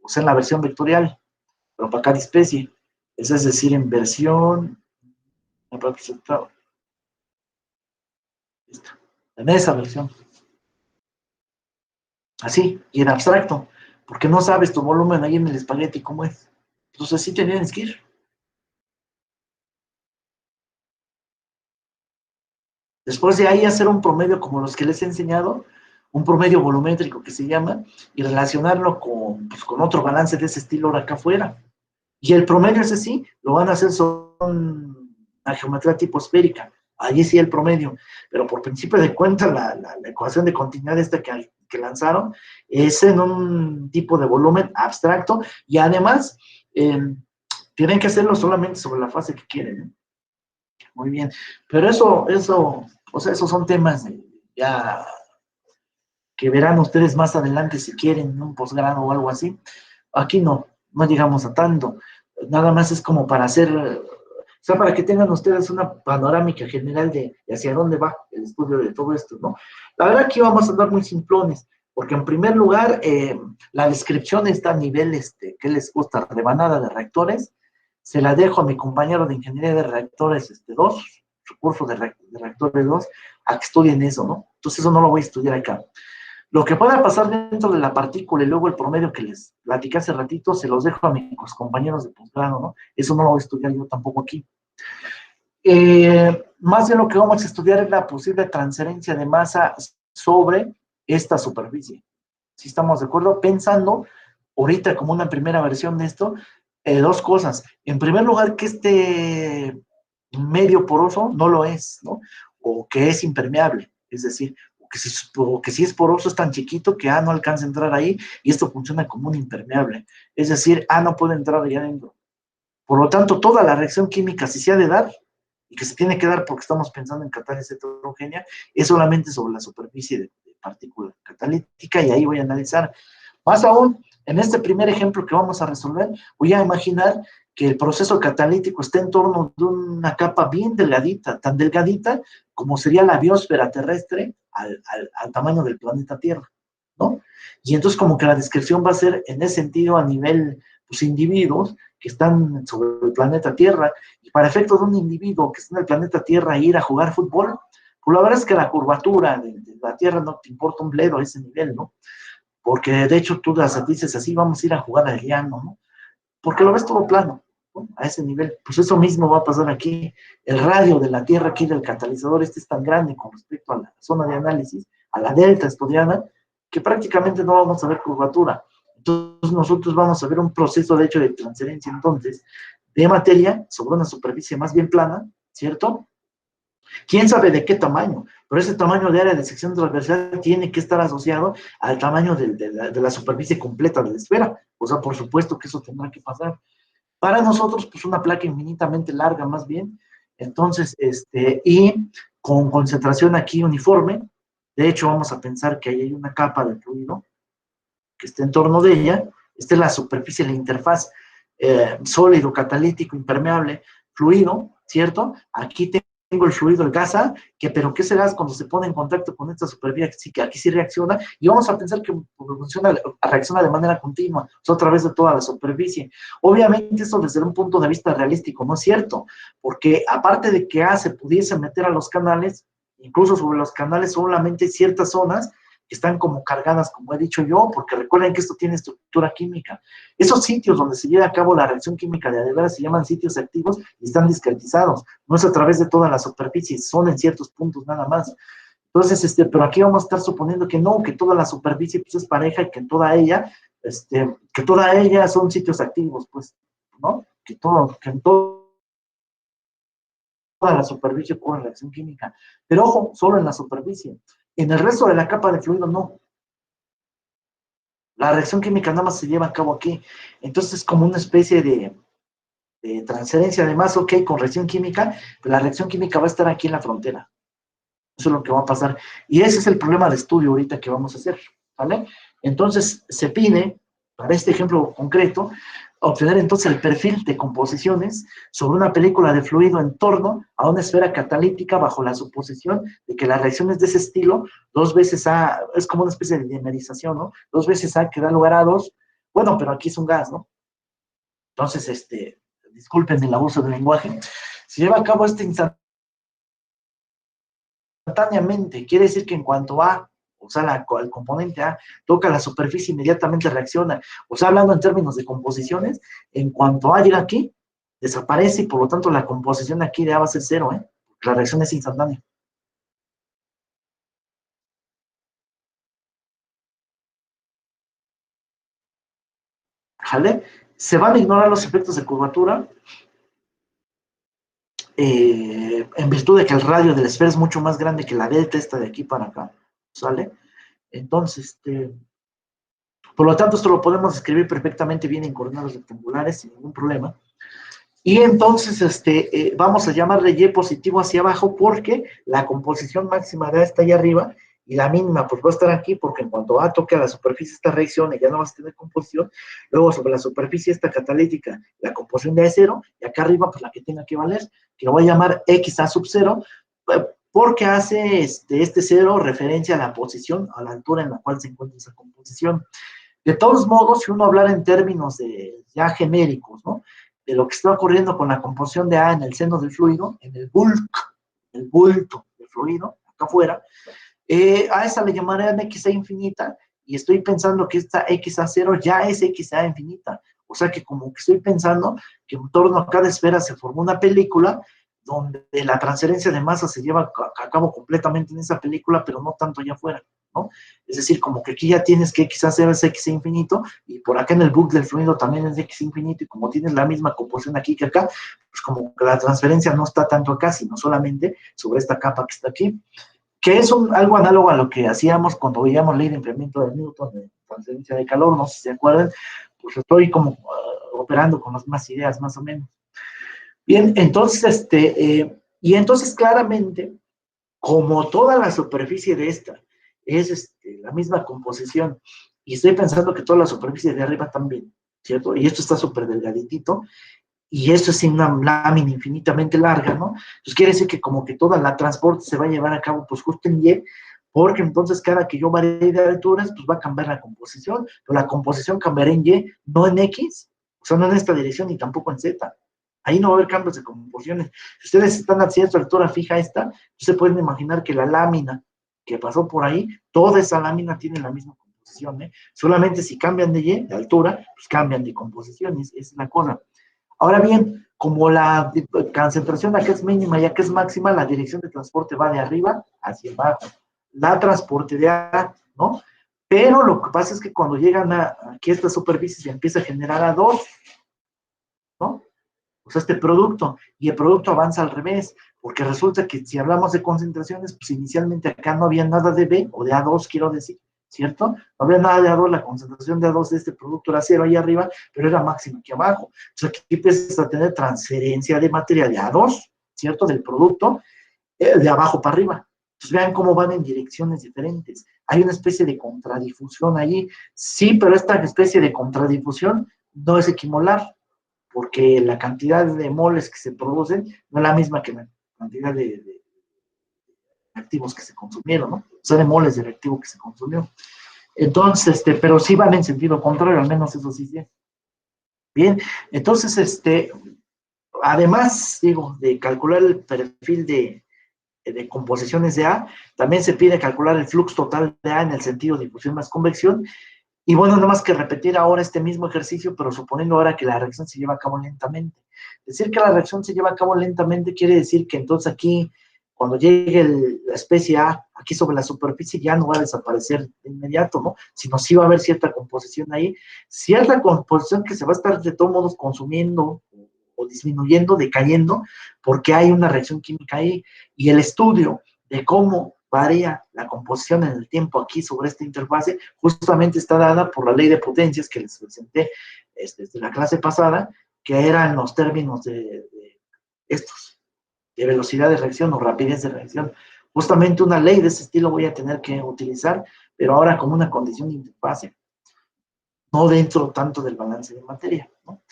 o sea, en la versión vectorial, pero para cada especie, eso es decir, en versión, en esa versión, así, y en abstracto, porque no sabes tu volumen ahí en el espagueti cómo es, entonces sí tienes que ir. Después de ahí hacer un promedio como los que les he enseñado, un promedio volumétrico que se llama, y relacionarlo con, pues, con otro balance de ese estilo ahora acá afuera. Y el promedio ese sí, lo van a hacer son la geometría tipo esférica. Allí sí el promedio. Pero por principio de cuenta, la ecuación de continuidad esta que lanzaron es en un tipo de volumen abstracto y además tienen que hacerlo solamente sobre la fase que quieren, ¿eh? Muy bien. Pero o sea, esos son temas ya que verán ustedes más adelante si quieren un posgrado o algo así. Aquí no llegamos a tanto. Nada más es como para hacer, o sea, para que tengan ustedes una panorámica general de hacia dónde va el estudio de todo esto, ¿no? La verdad que vamos a andar muy simplones, porque en primer lugar, la descripción está a nivel, ¿qué les gusta? Rebanada de reactores. Se la dejo a mi compañero de Ingeniería de Reactores 2, su curso de Reactores 2, a que estudien eso, ¿no? Entonces eso no lo voy a estudiar acá. Lo que pueda pasar dentro de la partícula y luego el promedio que les platicé hace ratito, se los dejo a mis compañeros de posgrado, ¿no? Eso no lo voy a estudiar yo tampoco aquí. Más bien lo que vamos a estudiar es la posible transferencia de masa sobre esta superficie. ¿Sí estamos de acuerdo? Pensando, ahorita como una primera versión de esto, dos cosas. En primer lugar, que este medio poroso no lo es, ¿no? O que es impermeable, es decir, o que si es poroso es tan chiquito que A no alcanza a entrar ahí y esto funciona como un impermeable, es decir, A no puede entrar allá adentro. Por lo tanto, toda la reacción química, si se ha de dar, y que se tiene que dar porque estamos pensando en catálisis heterogénea, es solamente sobre la superficie de partícula catalítica y ahí voy a analizar. Más aún, en este primer ejemplo que vamos a resolver, voy a imaginar que el proceso catalítico está en torno de una capa bien delgadita, tan delgadita como sería la biosfera terrestre al tamaño del planeta Tierra, ¿no? Y entonces como que la descripción va a ser en ese sentido a nivel, pues, individuos que están sobre el planeta Tierra, y para efectos de un individuo que está en el planeta Tierra e ir a jugar fútbol, pues la verdad es que la curvatura de la Tierra no te importa un bledo a ese nivel, ¿no? Porque de hecho tú las dices así, vamos a ir a jugar al llano, ¿no? Porque lo ves todo plano, ¿no? A ese nivel. Pues eso mismo va a pasar aquí. El radio de la Tierra aquí del catalizador es tan grande con respecto a la zona de análisis, a la delta estudiana, que prácticamente no vamos a ver curvatura. Entonces nosotros vamos a ver un proceso de hecho de transferencia entonces de materia sobre una superficie más bien plana, ¿cierto? ¿Quién sabe de qué tamaño? Pero ese tamaño de área de sección transversal tiene que estar asociado al tamaño de la superficie completa de la esfera. O sea, por supuesto que eso tendrá que pasar. Para nosotros, pues una placa infinitamente larga más bien. Entonces, y con concentración aquí uniforme. De hecho, vamos a pensar que ahí hay una capa de fluido que esté en torno de ella. Esta es la superficie, la interfaz sólido, catalítico, impermeable, fluido, ¿cierto? Aquí tengo el fluido, el gas A, pero ¿qué será cuando se pone en contacto con esta superficie? Que aquí sí reacciona, y vamos a pensar que reacciona de manera continua, o sea, a través de toda la superficie. Obviamente eso desde un punto de vista realístico no es cierto, porque aparte de que A se pudiese meter a los canales, incluso sobre los canales solamente ciertas zonas que están como cargadas, como he dicho yo, porque recuerden que esto tiene estructura química. Esos sitios donde se lleva a cabo la reacción química de veras se llaman sitios activos y están discretizados. No es a través de toda la superficie, son en ciertos puntos nada más. Entonces, pero aquí vamos a estar suponiendo que no, que toda la superficie pues, es pareja y que que toda ella son sitios activos, pues, ¿no? Que en toda la superficie ocurre reacción química. Pero ojo, solo en la superficie. En el resto de la capa de fluido no. La reacción química nada más se lleva a cabo aquí. Entonces es como una especie de transferencia de masa, ok, con reacción química, pero la reacción química va a estar aquí en la frontera. Eso es lo que va a pasar. Y ese es el problema de estudio ahorita que vamos a hacer, ¿vale? Entonces se pide, para este ejemplo concreto, obtener entonces el perfil de composiciones sobre una película de fluido en torno a una esfera catalítica bajo la suposición de que las reacciones de ese estilo, dos veces A, es como una especie de dimerización, ¿no? Dos veces A que da lugar a dos, bueno, pero aquí es un gas, ¿no? Entonces, disculpen el abuso del lenguaje, se lleva a cabo este instantáneamente, quiere decir que en cuanto A, o sea, el componente A, toca la superficie, inmediatamente reacciona. O sea, hablando en términos de composiciones, en cuanto A llega aquí, desaparece y por lo tanto la composición aquí de A va a ser cero, ¿eh? La reacción es instantánea. ¿Vale? Se van a ignorar los efectos de curvatura en virtud de que el radio de la esfera es mucho más grande que la delta esta de aquí para acá, ¿sale? Entonces, por lo tanto, esto lo podemos escribir perfectamente bien en coordenadas rectangulares sin ningún problema. Y entonces vamos a llamarle Y positivo hacia abajo porque la composición máxima de A está allá arriba y la mínima pues va a estar aquí porque en cuanto A toque a la superficie esta reacción y ya no vas a tener composición, luego sobre la superficie esta catalítica la composición de A es cero y acá arriba pues la que tenga que valer, que lo voy a llamar XA sub cero, porque hace este cero referencia a la posición, a la altura en la cual se encuentra esa composición. De todos modos, si uno hablara en términos de ya genéricos, ¿no? De lo que está ocurriendo con la composición de A en el seno del fluido, en el bulto del fluido, acá afuera, a esa le llamarán XA infinita, y estoy pensando que esta XA0 ya es XA infinita. O sea que como que estoy pensando que en torno a cada esfera se formó una película donde la transferencia de masa se lleva a cabo completamente en esa película, pero no tanto allá afuera, ¿no? Es decir, como que aquí ya tienes que XA0 es XA infinito, y por acá en el bucle del fluido también es X infinito, y como tienes la misma composición aquí que acá, pues como que la transferencia no está tanto acá, sino solamente sobre esta capa que está aquí, que es algo análogo a lo que hacíamos cuando veíamos ley de enfriamiento de Newton, de transferencia de calor, no sé si se acuerdan, pues estoy como operando con las mismas ideas, más o menos. Bien, entonces, y entonces claramente, como toda la superficie de esta es la misma composición, y estoy pensando que toda la superficie de arriba también, ¿cierto? Y esto está súper delgaditito, y esto es una lámina infinitamente larga, ¿no? Entonces quiere decir que como que toda la transporte se va a llevar a cabo pues justo en Y, porque entonces cada que yo varíe de alturas, pues va a cambiar la composición, pero la composición cambiará en Y, no en X, o sea, no en esta dirección ni tampoco en Z. Ahí no va a haber cambios de composiciones. Si ustedes están a cierta altura fija esta, se pueden imaginar que la lámina que pasó por ahí, toda esa lámina tiene la misma composición, ¿eh? Solamente si cambian de Y, de altura, pues cambian de composición, es la cosa. Ahora bien, como la concentración acá es mínima y acá es máxima, la dirección de transporte va de arriba hacia abajo. La transporte de A, ¿no? Pero lo que pasa es que cuando llegan aquí a esta superficie se empieza a generar A2, ¿no? o sea, este producto, y el producto avanza al revés, porque resulta que si hablamos de concentraciones, pues inicialmente acá no había nada de B, o de A2, quiero decir, ¿cierto? No había nada de A2, la concentración de A2 de este producto era 0 ahí arriba, pero era máxima aquí abajo. Entonces aquí empiezas a tener transferencia de materia de A2, ¿cierto? Del producto, de abajo para arriba. Entonces vean cómo van en direcciones diferentes. Hay una especie de contradifusión allí. Sí, pero esta especie de contradifusión no es equimolar, porque la cantidad de moles que se producen no es la misma que la cantidad de reactivos que se consumieron, ¿no? O sea, de moles de reactivo que se consumió. Entonces, pero sí van en sentido contrario, al menos eso sí. Bien, entonces, además, digo, de calcular el perfil de composiciones de A, también se pide calcular el flux total de A en el sentido de difusión más convección. Y bueno, no más que repetir ahora este mismo ejercicio, pero suponiendo ahora que la reacción se lleva a cabo lentamente. Decir que la reacción se lleva a cabo lentamente quiere decir que entonces aquí, cuando llegue la especie A, aquí sobre la superficie, ya no va a desaparecer de inmediato, ¿no? Sino sí va a haber cierta composición ahí, cierta composición que se va a estar de todos modos consumiendo o disminuyendo, decayendo, porque hay una reacción química ahí. Y el estudio de cómo varía la composición en el tiempo aquí sobre esta interfase, justamente está dada por la ley de potencias que les presenté desde la clase pasada, que eran los términos de estos, de velocidad de reacción o rapidez de reacción. Justamente una ley de ese estilo voy a tener que utilizar, pero ahora como una condición de interfase, no dentro tanto del balance de materia, ¿no?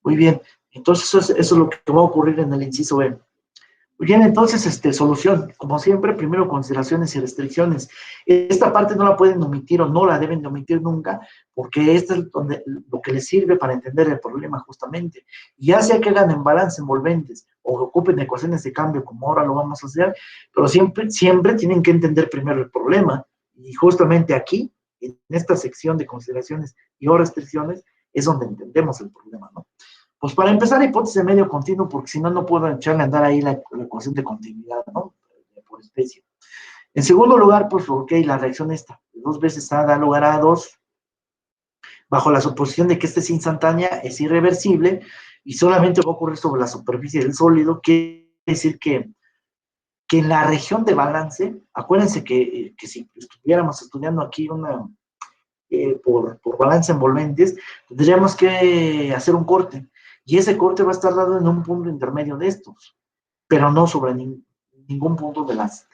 Muy bien, entonces eso es lo que va a ocurrir en el inciso B. Muy bien, entonces, solución. Como siempre, primero consideraciones y restricciones. Esta parte no la pueden omitir o no la deben de omitir nunca, porque esto es lo que les sirve para entender el problema justamente. Y ya sea que hagan en balance envolventes o que ocupen ecuaciones de cambio, como ahora lo vamos a hacer, pero siempre, siempre tienen que entender primero el problema. Y justamente aquí, en esta sección de consideraciones y o restricciones, es donde entendemos el problema, ¿no? Pues para empezar, hipótesis de medio continuo, porque si no, no puedo echarle a andar ahí la ecuación de continuidad, ¿no? Por especie. En segundo lugar, pues, ok, la reacción esta, 2 veces A da lugar a 2, bajo la suposición de que esta es instantánea, es irreversible, y solamente va a ocurrir sobre la superficie del sólido, quiere decir que en la región de balance, acuérdense que si estuviéramos estudiando aquí por balance envolventes, tendríamos que hacer un corte. Y ese corte va a estar dado en un punto intermedio de estos, pero no sobre ningún punto de las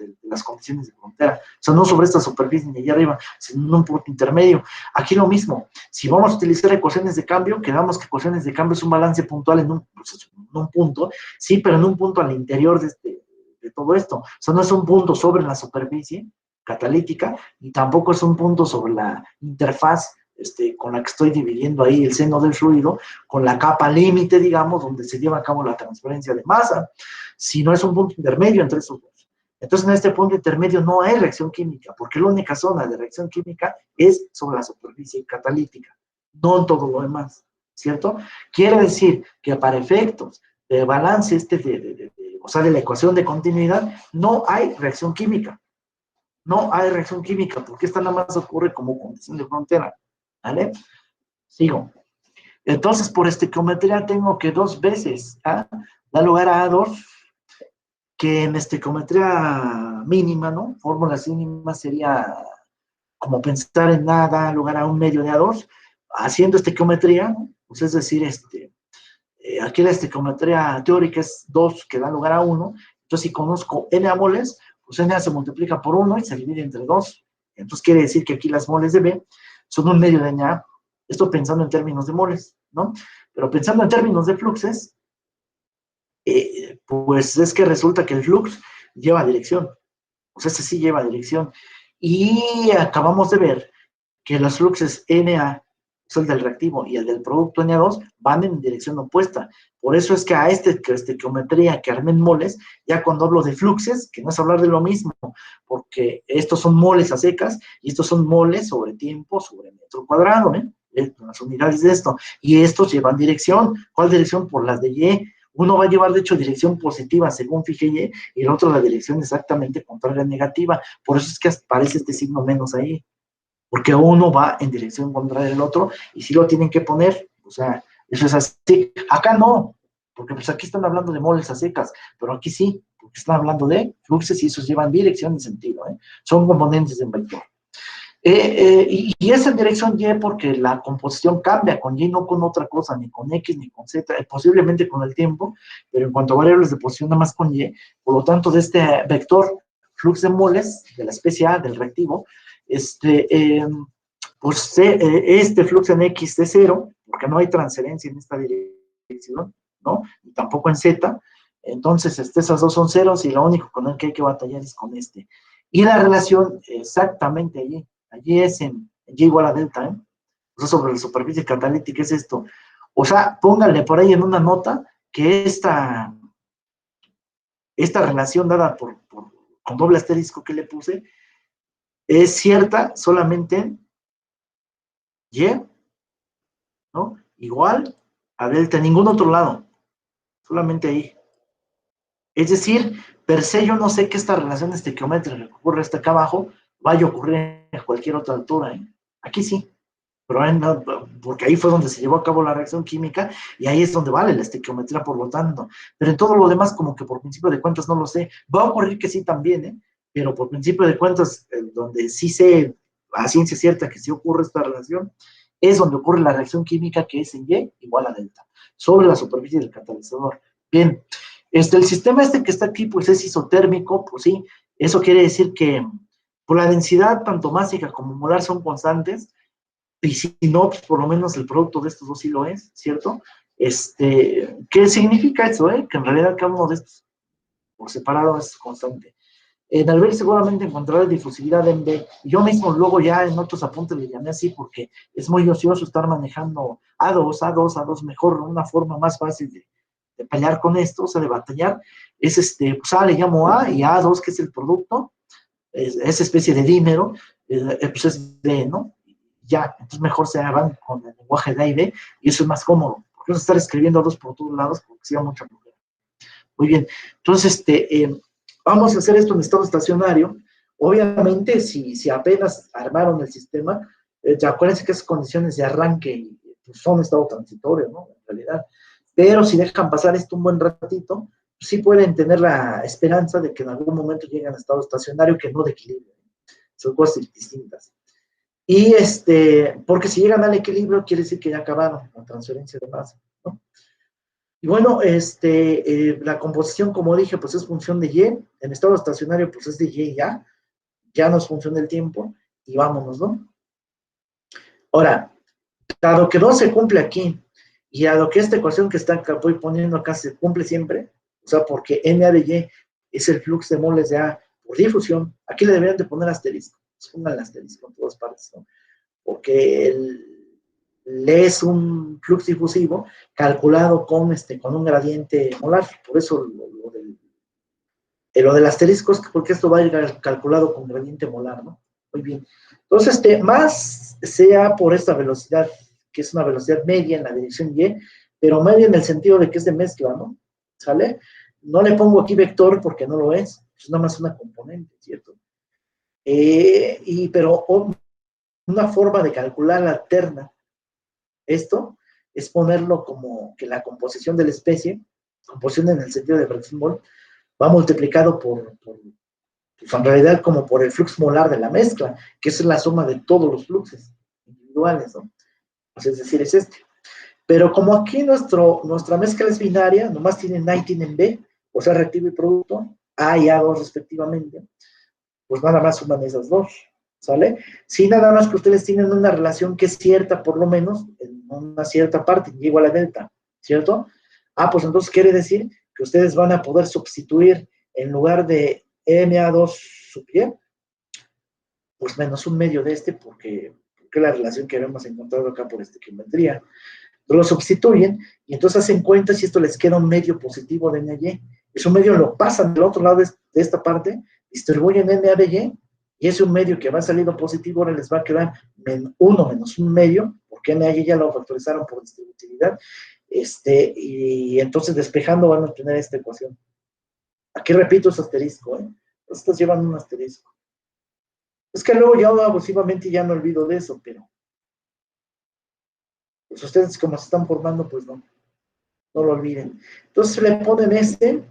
condiciones de frontera. O sea, no sobre esta superficie ni allá arriba, sino en un punto intermedio. Aquí lo mismo. Si vamos a utilizar ecuaciones de cambio, quedamos que ecuaciones de cambio es un balance puntual en un punto, sí, pero en un punto al interior de todo esto. O sea, no es un punto sobre la superficie catalítica, y tampoco es un punto sobre la interfaz con la que estoy dividiendo ahí el seno del fluido, con la capa límite, digamos, donde se lleva a cabo la transferencia de masa, sino es un punto intermedio entre esos dos. Entonces, en este punto intermedio no hay reacción química, porque la única zona de reacción química es sobre la superficie catalítica, no en todo lo demás, ¿cierto? Quiere decir que para efectos de balance o sea, de la ecuación de continuidad, no hay reacción química. No hay reacción química, porque esta nada más ocurre como condición de frontera, ¿vale? Sigo. Entonces, por estequiometría tengo que 2 veces ¿ah? Da lugar a A2, que en estequiometría mínima, ¿no? Fórmulas mínimas sería como pensar en A da lugar a un medio de A2, haciendo estequiometría, ¿no? Pues es decir, aquí la estequiometría teórica es 2 que da lugar a 1, entonces si conozco N moles, pues N se multiplica por 1 y se divide entre 2. Entonces quiere decir que aquí las moles de B son un medio de Na. Esto pensando en términos de moles, ¿no? Pero pensando en términos de fluxes, pues es que resulta que el flux lleva dirección. O sea, sí lleva dirección. Y acabamos de ver que los fluxes Na, o sea, el del reactivo y el del producto Na2, van en dirección opuesta. Por eso es que a estequiometría que armen moles, ya cuando hablo de fluxes, que no es hablar de lo mismo, porque estos son moles a secas y estos son moles sobre tiempo, sobre metro cuadrado, las unidades de esto. Y estos llevan dirección. ¿Cuál dirección? Por las de Y. Uno va a llevar, de hecho, dirección positiva según fije Y, y el otro la dirección exactamente contraria negativa. Por eso es que aparece este signo menos ahí, porque uno va en dirección contraria del otro, y si lo tienen que poner, o sea, eso es así. Acá no. porque pues aquí están hablando de moles a secas, pero aquí sí, porque están hablando de fluxos y esos llevan dirección y sentido, ¿eh? Son componentes de un vector. Y es en dirección Y porque la composición cambia con Y, no con otra cosa, ni con X, ni con Z, posiblemente con el tiempo, pero en cuanto a variables de posición, nada más con Y. Por lo tanto, de este vector flux de moles, de la especie A, del reactivo, pues este flux en X es cero, porque no hay transferencia en esta dirección, ¿no? Y tampoco en Z. Entonces, esas dos son ceros y lo único con el que hay que batallar es con este. Y la relación exactamente allí. Allí es en Y igual a delta, ¿eh? O sea, sobre la superficie catalítica es esto. O sea, pónganle por ahí en una nota que esta relación dada con doble asterisco que le puse es cierta solamente en Y, ¿no? Igual a delta, en ningún otro lado, solamente ahí. Es decir, per se yo no sé que esta relación estequiométrica que ocurre hasta acá abajo vaya a ocurrir en cualquier otra altura, ¿eh? Aquí sí. Pero no, porque ahí fue donde se llevó a cabo la reacción química y ahí es donde vale la estequiometría, por lo tanto. Pero en todo lo demás, como que por principio de cuentas no lo sé. Va a ocurrir que sí también, ¿eh? Pero por principio de cuentas, donde sí sé a ciencia cierta que sí ocurre esta relación, es donde ocurre la reacción química que es en Y igual a delta, sobre la superficie del catalizador. Bien, el sistema que está aquí, pues es isotérmico, pues sí, eso quiere decir que por la densidad tanto másica como molar son constantes, y si no, pues por lo menos el producto de estos dos sí lo es, ¿cierto? ¿Qué significa eso, Que en realidad cada uno de estos por separado es constante. En Albert seguramente encontrará difusividad en B. Yo mismo luego ya en otros apuntes le llamé así porque es muy ocioso estar manejando A2, A2, A2, mejor una forma más fácil de pelear con esto, o sea, de batallar, es pues A le llamo A y A2, que es el producto, esa especie de dímero, pues es B, ¿no? Ya, entonces mejor se van con el lenguaje de A y B, y eso es más cómodo, porque no estar escribiendo A2 por todos lados, porque sea mucha problema. Muy bien, entonces, vamos a hacer esto en estado estacionario. Obviamente, si apenas armaron el sistema, acuérdense que esas condiciones de arranque pues, son estado transitorio, ¿no? En realidad. Pero si dejan pasar esto un buen ratito, sí pueden tener la esperanza de que en algún momento lleguen a estado estacionario, que no de equilibrio. Son cosas distintas. Y porque si llegan al equilibrio, quiere decir que ya acabaron la transferencia de masa, ¿no? Y bueno, la composición, como dije, pues es función de Y. En estado estacionario, pues es de Y ya. Ya no es función del tiempo. Y vámonos, ¿no? Ahora, dado que 2 se cumple aquí, y dado que esta ecuación que voy poniendo acá se cumple siempre, o sea, porque NA de Y es el flux de moles de A por difusión, aquí le deberían de poner asterisco. Pues pongan el asterisco en todas partes, ¿no? Porque le es un flux difusivo calculado con un gradiente molar. Por eso lo del asterisco es porque esto va a ir calculado con gradiente molar, ¿no? Muy bien. Entonces, más sea por esta velocidad, que es una velocidad media en la dirección Y, pero media en el sentido de que es de mezcla, ¿no? ¿Sale? No le pongo aquí vector porque no lo es nada más una componente, ¿cierto? Pero una forma de calcular la alterna esto es ponerlo como que la composición de la especie, composición en el sentido de Bragg-Mol, va multiplicado pues en realidad como por el flux molar de la mezcla, que es la suma de todos los fluxos individuales, ¿no? Pues es decir, es este. Pero como aquí nuestra mezcla es binaria, nomás tienen A y tienen B, o sea, reactivo y producto, A y A2 respectivamente, pues nada más suman esas dos, ¿sale? Sí, nada más que ustedes tienen una relación que es cierta, por lo menos, en una cierta parte, y igual a delta, ¿cierto? Pues entonces quiere decir que ustedes van a poder sustituir en lugar de MA2 sub Y, pues menos un medio de porque es la relación que habíamos encontrado acá por estequiometría. Entonces lo sustituyen y entonces hacen cuentas y esto les queda un medio positivo de NY. Ese medio lo pasan del otro lado de esta parte, distribuyen NA de Y, y ese un medio que va saliendo positivo ahora les va a quedar 1 menos un medio, porque NY ya lo factorizaron por distributividad, y entonces despejando van a tener esta ecuación. Aquí repito ese asterisco, Estos llevan un asterisco. Es que luego yo abusivamente ya me olvido de eso, pero pues ustedes como se están formando, pues no. no lo olviden. Entonces le ponen este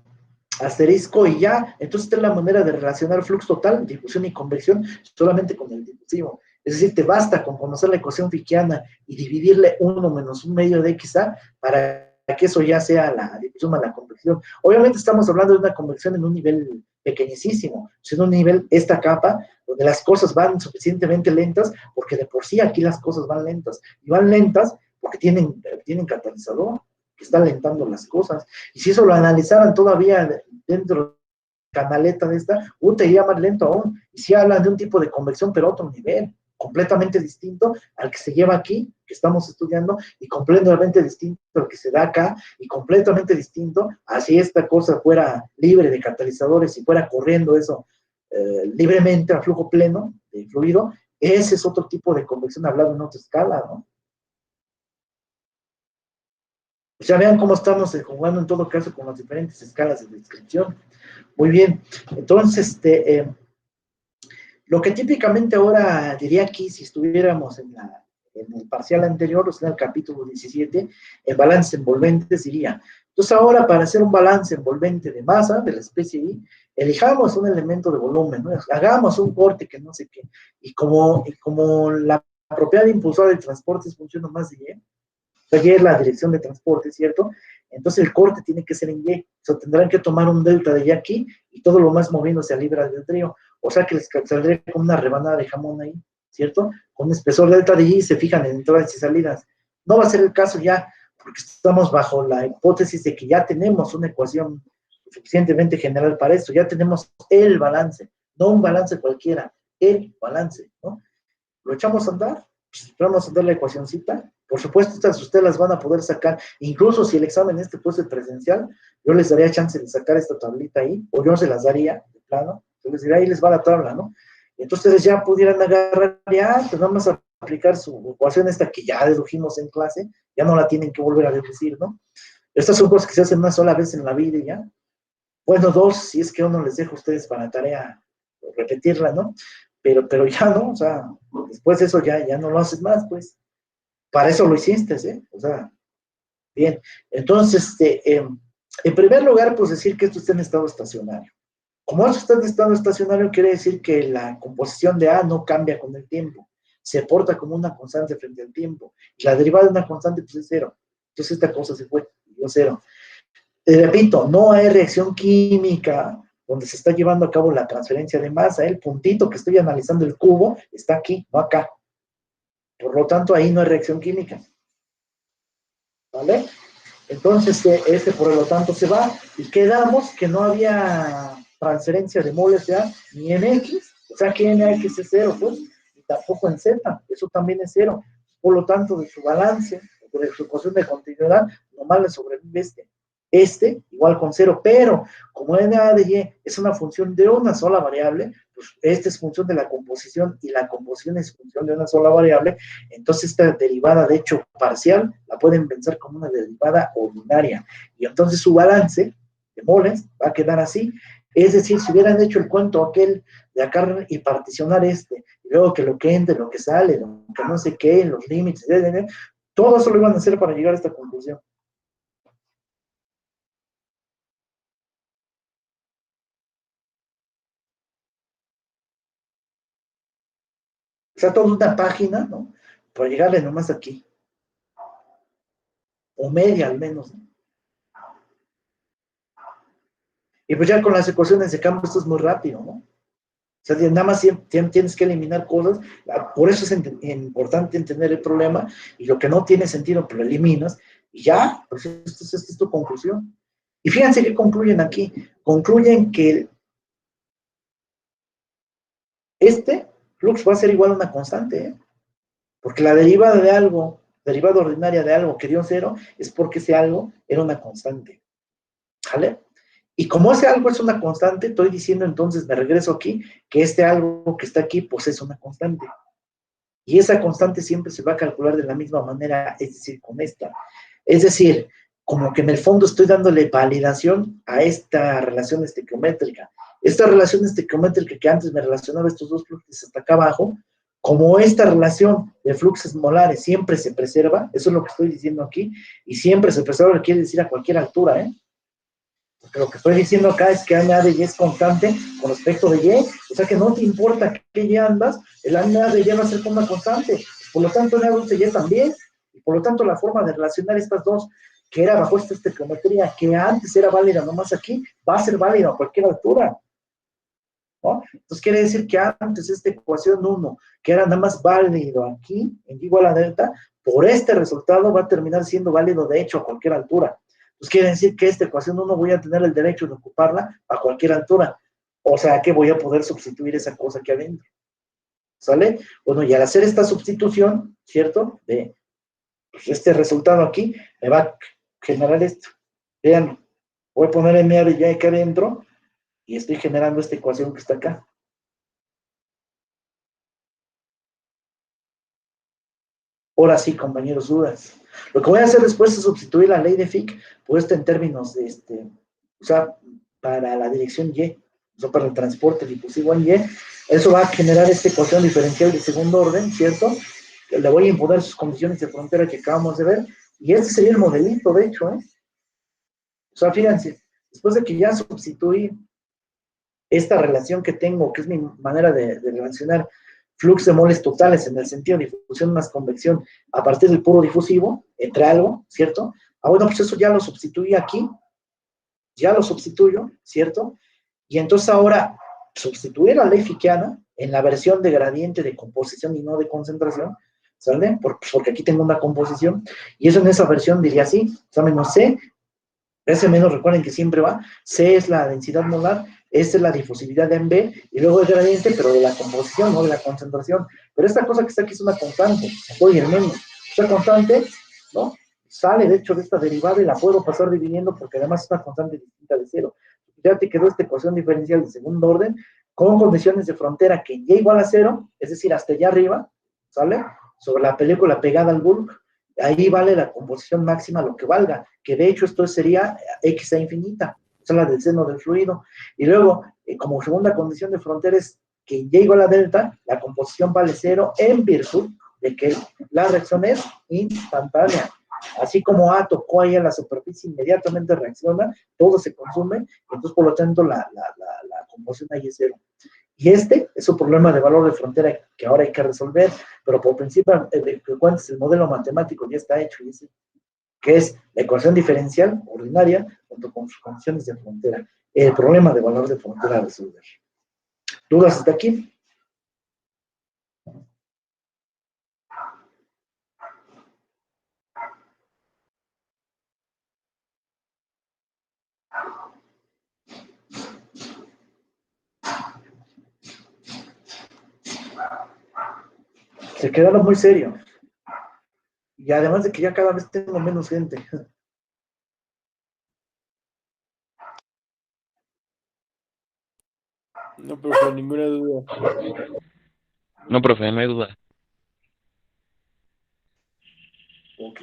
asterisco y ya, entonces esta es la manera de relacionar flujo total, difusión y convección solamente con el difusivo. Es decir, te basta con conocer la ecuación fickiana y dividirle 1 menos 1 medio de XA para que eso ya sea la difusión más la convección. Obviamente estamos hablando de una convección en un nivel pequeñísimo, en un nivel, esta capa, donde las cosas van suficientemente lentas, porque de por sí aquí las cosas van lentas, y van lentas porque tienen catalizador, que está alentando las cosas. Y si eso lo analizaran todavía dentro de la canaleta de esta, te iría más lento aún. Y si hablan de un tipo de convección, pero a otro nivel, completamente distinto al que se lleva aquí, que estamos estudiando, y completamente distinto al que se da acá, y completamente distinto a si esta cosa fuera libre de catalizadores y fuera corriendo eso libremente a flujo pleno de fluido. Ese es otro tipo de convección hablado en otra escala, ¿no? Pues ya vean cómo estamos jugando en todo caso con las diferentes escalas de descripción. Muy bien, entonces, lo que típicamente ahora diría aquí, si estuviéramos en el parcial anterior, o sea, en el capítulo 17, en balance envolventes, diría, entonces ahora para hacer un balance envolvente de masa de la especie I, elijamos un elemento de volumen, ¿no? Hagamos un corte que no sé qué, y como la propiedad impulsora de transportes funciona más de Y, Y es la dirección de transporte, ¿cierto? Entonces el corte tiene que ser en Y. O sea, tendrán que tomar un delta de Y aquí y todo lo más moviéndose a libre albedrío. O sea que les saldría como una rebanada de jamón ahí, ¿cierto? Con un espesor delta de Y se fijan en entradas y salidas. No va a ser el caso ya, porque estamos bajo la hipótesis de que ya tenemos una ecuación suficientemente general para esto. Ya tenemos el balance, no un balance cualquiera, el balance, ¿no? Lo echamos a andar, pues, vamos a dar la ecuacióncita. Por supuesto, estas ustedes las van a poder sacar, incluso si el examen fuese presencial, yo les daría chance de sacar esta tablita ahí, o yo se las daría de plano, yo les diría, ahí les va la tabla, ¿no? Entonces ustedes ya pudieran agarrar, ya, pues vamos a aplicar su ecuación esta que ya dedujimos en clase, ya no la tienen que volver a deducir, ¿no? Estas son cosas que se hacen una sola vez en la vida y ya. Bueno, dos, si es que uno les deja a ustedes para tarea repetirla, ¿no? Pero ya no, o sea, después de eso ya no lo haces más, pues. Para eso lo hiciste, ¿eh? O sea, bien. Entonces, en primer lugar, pues decir que esto está en estado estacionario. Como esto está en estado estacionario, quiere decir que la composición de A no cambia con el tiempo. Se porta como una constante frente al tiempo. Y la derivada de una constante, pues es cero. Entonces esta cosa se fue, dio cero. Repito, no hay reacción química donde se está llevando a cabo la transferencia de masa. El puntito que estoy analizando, el cubo, está aquí, no acá. Por lo tanto, ahí no hay reacción química. ¿Vale? Entonces, por lo tanto se va y quedamos que no había transferencia de moles ya ni en X, o sea que en X es cero, pues, y tampoco en Z, eso también es cero. Por lo tanto, de su balance, de su ecuación de continuidad, nomás le sobrevive igual con cero, pero como NA de Y es una función de una sola variable, pues es función de la composición y la composición es función de una sola variable, entonces esta derivada de hecho parcial la pueden pensar como una derivada ordinaria, y entonces su balance de moles va a quedar así, es decir, si hubieran hecho el cuento aquel de acá y particionar y luego que lo que entre, lo que sale, lo que no sé qué, los límites, todo eso lo iban a hacer para llegar a esta conclusión. O sea, toda una página, ¿no? Para llegarle nomás aquí. O media al menos, ¿no? Y pues ya con las ecuaciones de campo esto es muy rápido, ¿no? O sea, nada más tienes que eliminar cosas. Por eso es importante entender el problema y lo que no tiene sentido, pues lo eliminas y ya, pues esta es tu conclusión. Y fíjense que concluyen aquí. Concluyen que este flux va a ser igual a una constante, ¿eh? Porque la derivada de algo, derivada ordinaria de algo que dio cero, es porque ese algo era una constante. ¿Vale? Y como ese algo es una constante, estoy diciendo entonces, me regreso aquí, que este algo que está aquí, pues es una constante. Y esa constante siempre se va a calcular de la misma manera, es decir, con esta. Es decir, como que en el fondo estoy dándole validación a esta relación estequiométrica. Esta relación estequiométrica que antes me relacionaba estos dos fluxos hasta acá abajo, Como esta relación de fluxos molares siempre se preserva, eso es lo que estoy diciendo aquí, y siempre se preserva quiere decir a cualquier altura, ¿eh? Porque lo que estoy diciendo acá es que AMA de Y es constante con respecto de Y, o sea que no te importa qué Y andas, el AMA de Y va a ser como una constante, por lo tanto el AMA de Y también, y por lo tanto la forma de relacionar estas dos, que era bajo esta estequiometría, que antes era válida nomás aquí, va a ser válida a cualquier altura, ¿no? Entonces quiere decir que antes esta ecuación 1, que era nada más válido aquí, en y igual a delta, por este resultado va a terminar siendo válido de hecho a cualquier altura. Entonces quiere decir que esta ecuación 1 voy a tener el derecho de ocuparla a cualquier altura. O sea que voy a poder sustituir esa cosa que adentro. ¿Sale? Bueno, y al hacer esta sustitución, ¿cierto? De pues, este resultado aquí, me va a generar esto. Vean, voy a poner M de ya acá adentro y estoy generando esta ecuación que está acá. Ahora sí, compañeros, dudas. Lo que voy a hacer después es sustituir la ley de Fick puesta en términos de o sea, para la dirección Y, o sea, para el transporte difusivo en Y. Eso va a generar esta ecuación diferencial de segundo orden, ¿cierto? Le voy a imponer sus condiciones de frontera que acabamos de ver. Y este sería el modelito, de hecho, ¿eh? O sea, fíjense, después de que ya sustituí esta relación que tengo, que es mi manera de relacionar flux de moles totales en el sentido de difusión más convección a partir del puro difusivo, entre algo, ¿cierto? Ah, bueno, pues eso ya lo sustituí aquí, ya lo sustituyo, ¿cierto? Y entonces ahora sustituir la ley fickiana en la versión de gradiente de composición y no de concentración, ¿sale? Porque aquí tengo una composición, y eso en esa versión diría así, o sea, menos C, ese menos recuerden que siempre va, C es la densidad molar, esta es la difusividad de en B, y luego el gradiente, pero de la composición, no de la concentración. Pero esta cosa que está aquí es una constante, oye, el menos. Esta constante, ¿no? Sale, de hecho, de esta derivada y la puedo pasar dividiendo porque además es una constante distinta de cero. Ya te quedó esta ecuación diferencial de segundo orden con condiciones de frontera que y igual a cero, es decir, hasta allá arriba, ¿sale? Sobre la película pegada al bulk, ahí vale la composición máxima lo que valga, que de hecho esto sería x a infinita, o sea, la del seno del fluido. Y luego, como segunda condición de frontera es que y igual a delta, la composición vale cero en virtud de que la reacción es instantánea. Así como A tocó ahí a la superficie, inmediatamente reacciona, todo se consume, entonces por lo tanto la composición ahí es cero. Y este es un problema de valor de frontera que ahora hay que resolver, pero por principio de que cuentes el modelo matemático ya está hecho, y ese, que es la ecuación diferencial ordinaria junto con sus condiciones de frontera. El problema de valor de frontera a resolver. ¿Dudas hasta aquí? Se quedaron muy serios. Y además de que ya cada vez tengo menos gente. No, profe, ninguna duda. No, profe, no hay duda. Ok.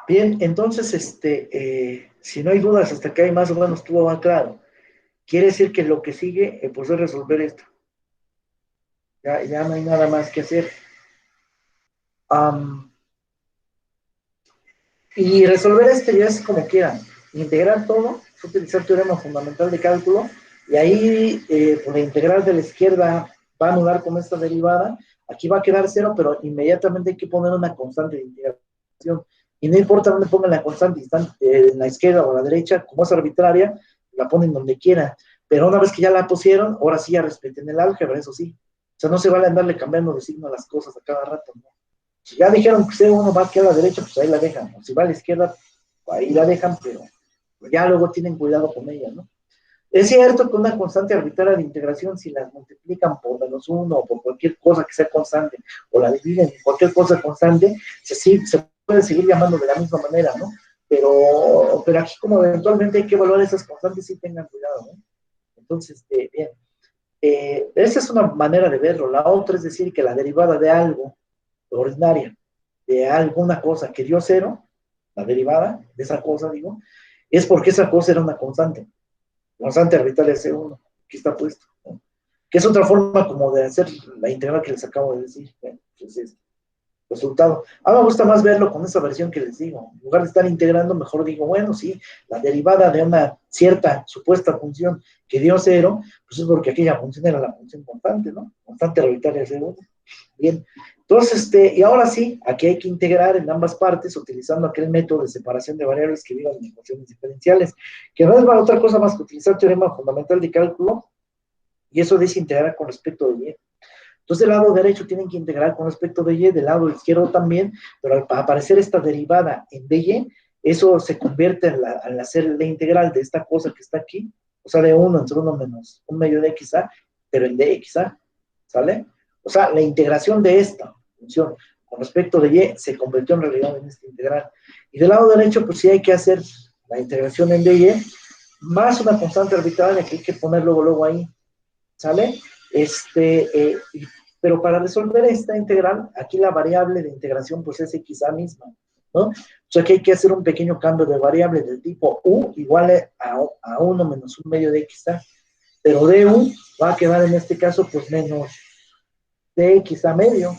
Bien, entonces, si no hay dudas, hasta que hay más o menos estuvo más claro. Quiere decir que lo que sigue, pues es resolver esto. Ya no hay nada más que hacer. Y resolver esto ya es como quieran. Integrar todo, utilizar teorema fundamental de cálculo, y ahí por la integral de la izquierda va a anular con esta derivada. Aquí va a quedar cero, pero inmediatamente hay que poner una constante de integración. Y no importa dónde pongan la constante, en la izquierda o a la derecha, como es arbitraria, la ponen donde quieran. Pero una vez que ya la pusieron, ahora sí ya respeten el álgebra, eso sí. O sea, no se vale andarle cambiando de signo a las cosas a cada rato, ¿no? Si ya dijeron que C1 va aquí a la derecha, pues ahí la dejan. O si va a la izquierda, ahí la dejan, pero ya luego tienen cuidado con ella, ¿no? Es cierto que una constante arbitraria de integración, si las multiplican por -1 o por cualquier cosa que sea constante, o la dividen en cualquier cosa constante, se puede seguir llamando de la misma manera, ¿no? Pero aquí como eventualmente hay que evaluar esas constantes, sí tengan cuidado, ¿no? Entonces, bien. Esa es una manera de verlo. La otra es decir que la derivada de algo ordinaria de alguna cosa que dio cero, la derivada de esa cosa, digo, Es porque esa cosa era una constante arbitral de C1, aquí está puesto, ¿no? Que es otra forma como de hacer la integral que les acabo de decir, ¿no? Entonces, resultado. Ahora me gusta más verlo con esa versión que les digo. En lugar de estar integrando, mejor digo, bueno, sí, la derivada de una cierta supuesta función que dio cero, pues es porque aquella función era la función constante, ¿no? Constante arbitraria de C1. Bien. Entonces, y ahora sí, aquí hay que integrar en ambas partes utilizando aquel método de separación de variables que vivan en ecuaciones diferenciales, que no es otra cosa más que utilizar teorema fundamental de cálculo, y eso dice integrar con respecto de y. Entonces, del lado derecho tienen que integrar con respecto de y, del lado izquierdo también, pero al aparecer esta derivada en dy, eso se convierte al hacer la integral de esta cosa que está aquí, o sea, de 1 entre 1 menos 1 medio de xa, pero en dxa, ¿sale? O sea, la integración de esta función con respecto de y se convirtió en realidad en esta integral. Y del lado derecho, pues sí hay que hacer la integración en dy, más una constante arbitraria que hay que poner luego ahí, ¿sale? Pero para resolver esta integral, aquí la variable de integración pues es xa misma, ¿no? O sea que hay que hacer un pequeño cambio de variable del tipo u igual a 1 menos 1 medio de xa, pero du va a quedar en este caso pues menos dxa medio,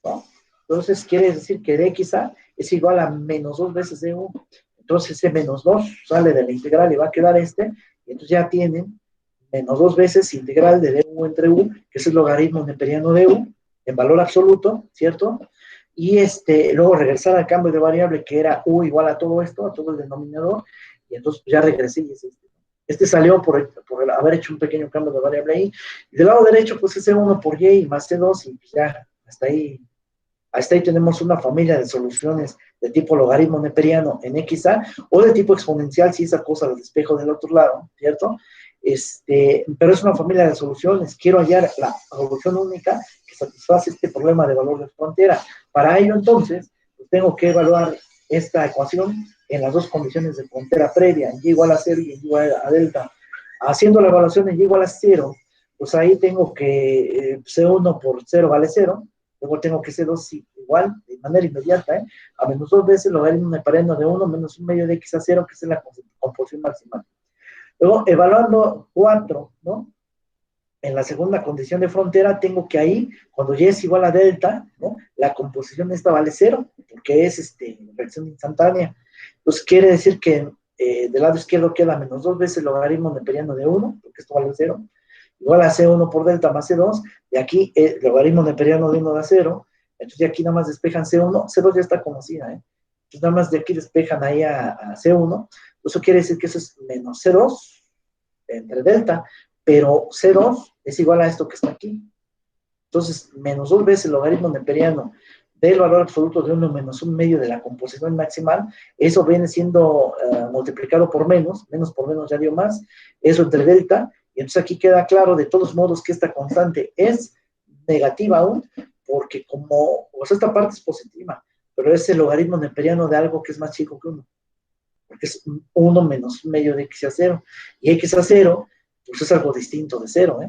¿no? Entonces quiere decir que dxa es igual a menos 2 veces du. Entonces ese menos 2 sale de la integral y va a quedar y entonces ya tienen menos 2 veces integral de du entre u, que es el logaritmo neperiano de u, en valor absoluto, ¿cierto? Y luego regresar al cambio de variable que era u igual a todo esto, a todo el denominador, y entonces ya regresé y es salió por haber hecho un pequeño cambio de variable ahí. Y del lado derecho, pues es C1 por y más C2, y pues ya, hasta ahí tenemos una familia de soluciones de tipo logaritmo neperiano en xa, o de tipo exponencial, si esa cosa la despejo del otro lado, ¿cierto? Pero es una familia de soluciones. Quiero hallar la solución única que satisface este problema de valor de frontera. Para ello, entonces, pues tengo que evaluar esta ecuación en las dos condiciones de frontera previa, y igual a 0 y y igual a delta. Haciendo la evaluación en y igual a 0, pues ahí tengo que C1 por 0 vale 0, luego tengo que C2 igual, de manera inmediata, a menos 2 veces el logaritmo neperiano de 1 menos 1 medio de xa0, que es la composición maximal. Luego, evaluando 4, ¿no? En la segunda condición de frontera, tengo que ahí, cuando y es igual a delta, ¿no? La composición esta vale 0, porque es reacción instantánea. Entonces, quiere decir que del lado izquierdo queda menos 2 veces el logaritmo neperiano de 1, porque esto vale 0, igual a C1 por delta más C2, y aquí el logaritmo neperiano de 1 da 0, entonces de aquí nada más despejan C1, C2 ya está conocida, entonces nada más de aquí despejan ahí a C1, eso quiere decir que eso es menos C2 entre delta, pero C2 es igual a esto que está aquí. Entonces, menos 2 veces el logaritmo neperiano del valor absoluto de 1 menos 1 medio de la composición maximal, eso viene siendo multiplicado por menos por menos ya dio más, eso entre delta, y entonces aquí queda claro de todos modos que esta constante es negativa aún, porque o sea, esta parte es positiva, pero es el logaritmo neperiano de algo que es más chico que 1. Porque es 1 menos 1 medio de xa0, y xa0, pues es algo distinto de 0,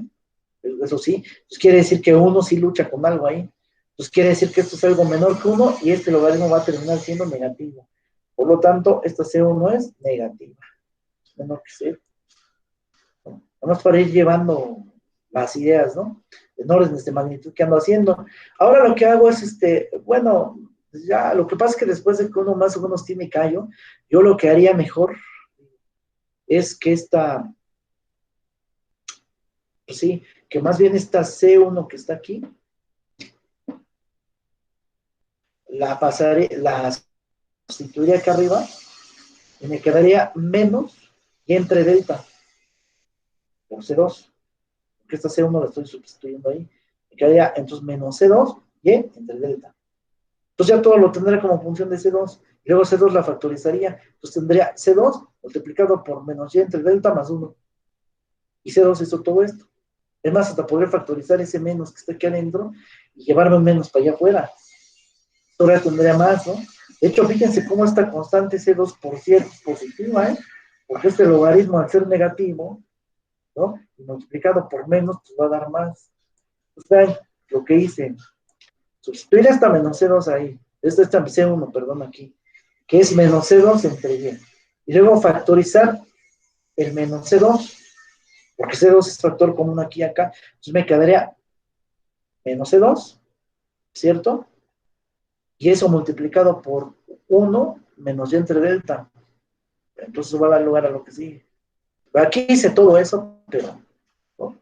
eso sí, pues quiere decir que 1 sí lucha con algo ahí, pues quiere decir que esto es algo menor que 1, y este logaritmo va a terminar siendo negativo, por lo tanto, esta C1 es negativa, es menor que 0, ¿no? Vamos para ir llevando las ideas, ¿no? En órdenes de magnitud que ando haciendo. Ahora lo que hago es, bueno, ya, lo que pasa es que después de que uno más o menos tiene callo, yo lo que haría mejor es que pues sí, que más bien esta C1 que está aquí, la sustituiría acá arriba, y me quedaría menos y entre delta por C2, porque esta C1 la estoy sustituyendo ahí, me quedaría entonces menos C2 y entre delta. Entonces ya todo lo tendré como función de C2, y luego C2 la factorizaría, entonces tendría C2 multiplicado por menos y entre delta más 1, y C2 hizo todo esto. Es más, hasta poder factorizar ese menos que está aquí adentro y llevarme un menos para allá afuera. Todavía tendría más, ¿no? De hecho, fíjense cómo esta constante C2 por cierto es positiva, porque este logaritmo al ser negativo, ¿no? Y multiplicado por menos, pues va a dar más. Entonces, vean lo que hice. Sustituir esta menos C2 ahí. Esta C1, perdón, aquí. Que es menos C2 entre Y. Y luego factorizar el menos C2, porque C2 es factor común aquí y acá. Entonces me quedaría menos C2, ¿cierto? Y eso multiplicado por 1 menos y entre delta. Entonces va a dar lugar a lo que sigue. Aquí hice todo eso, pero ¿no?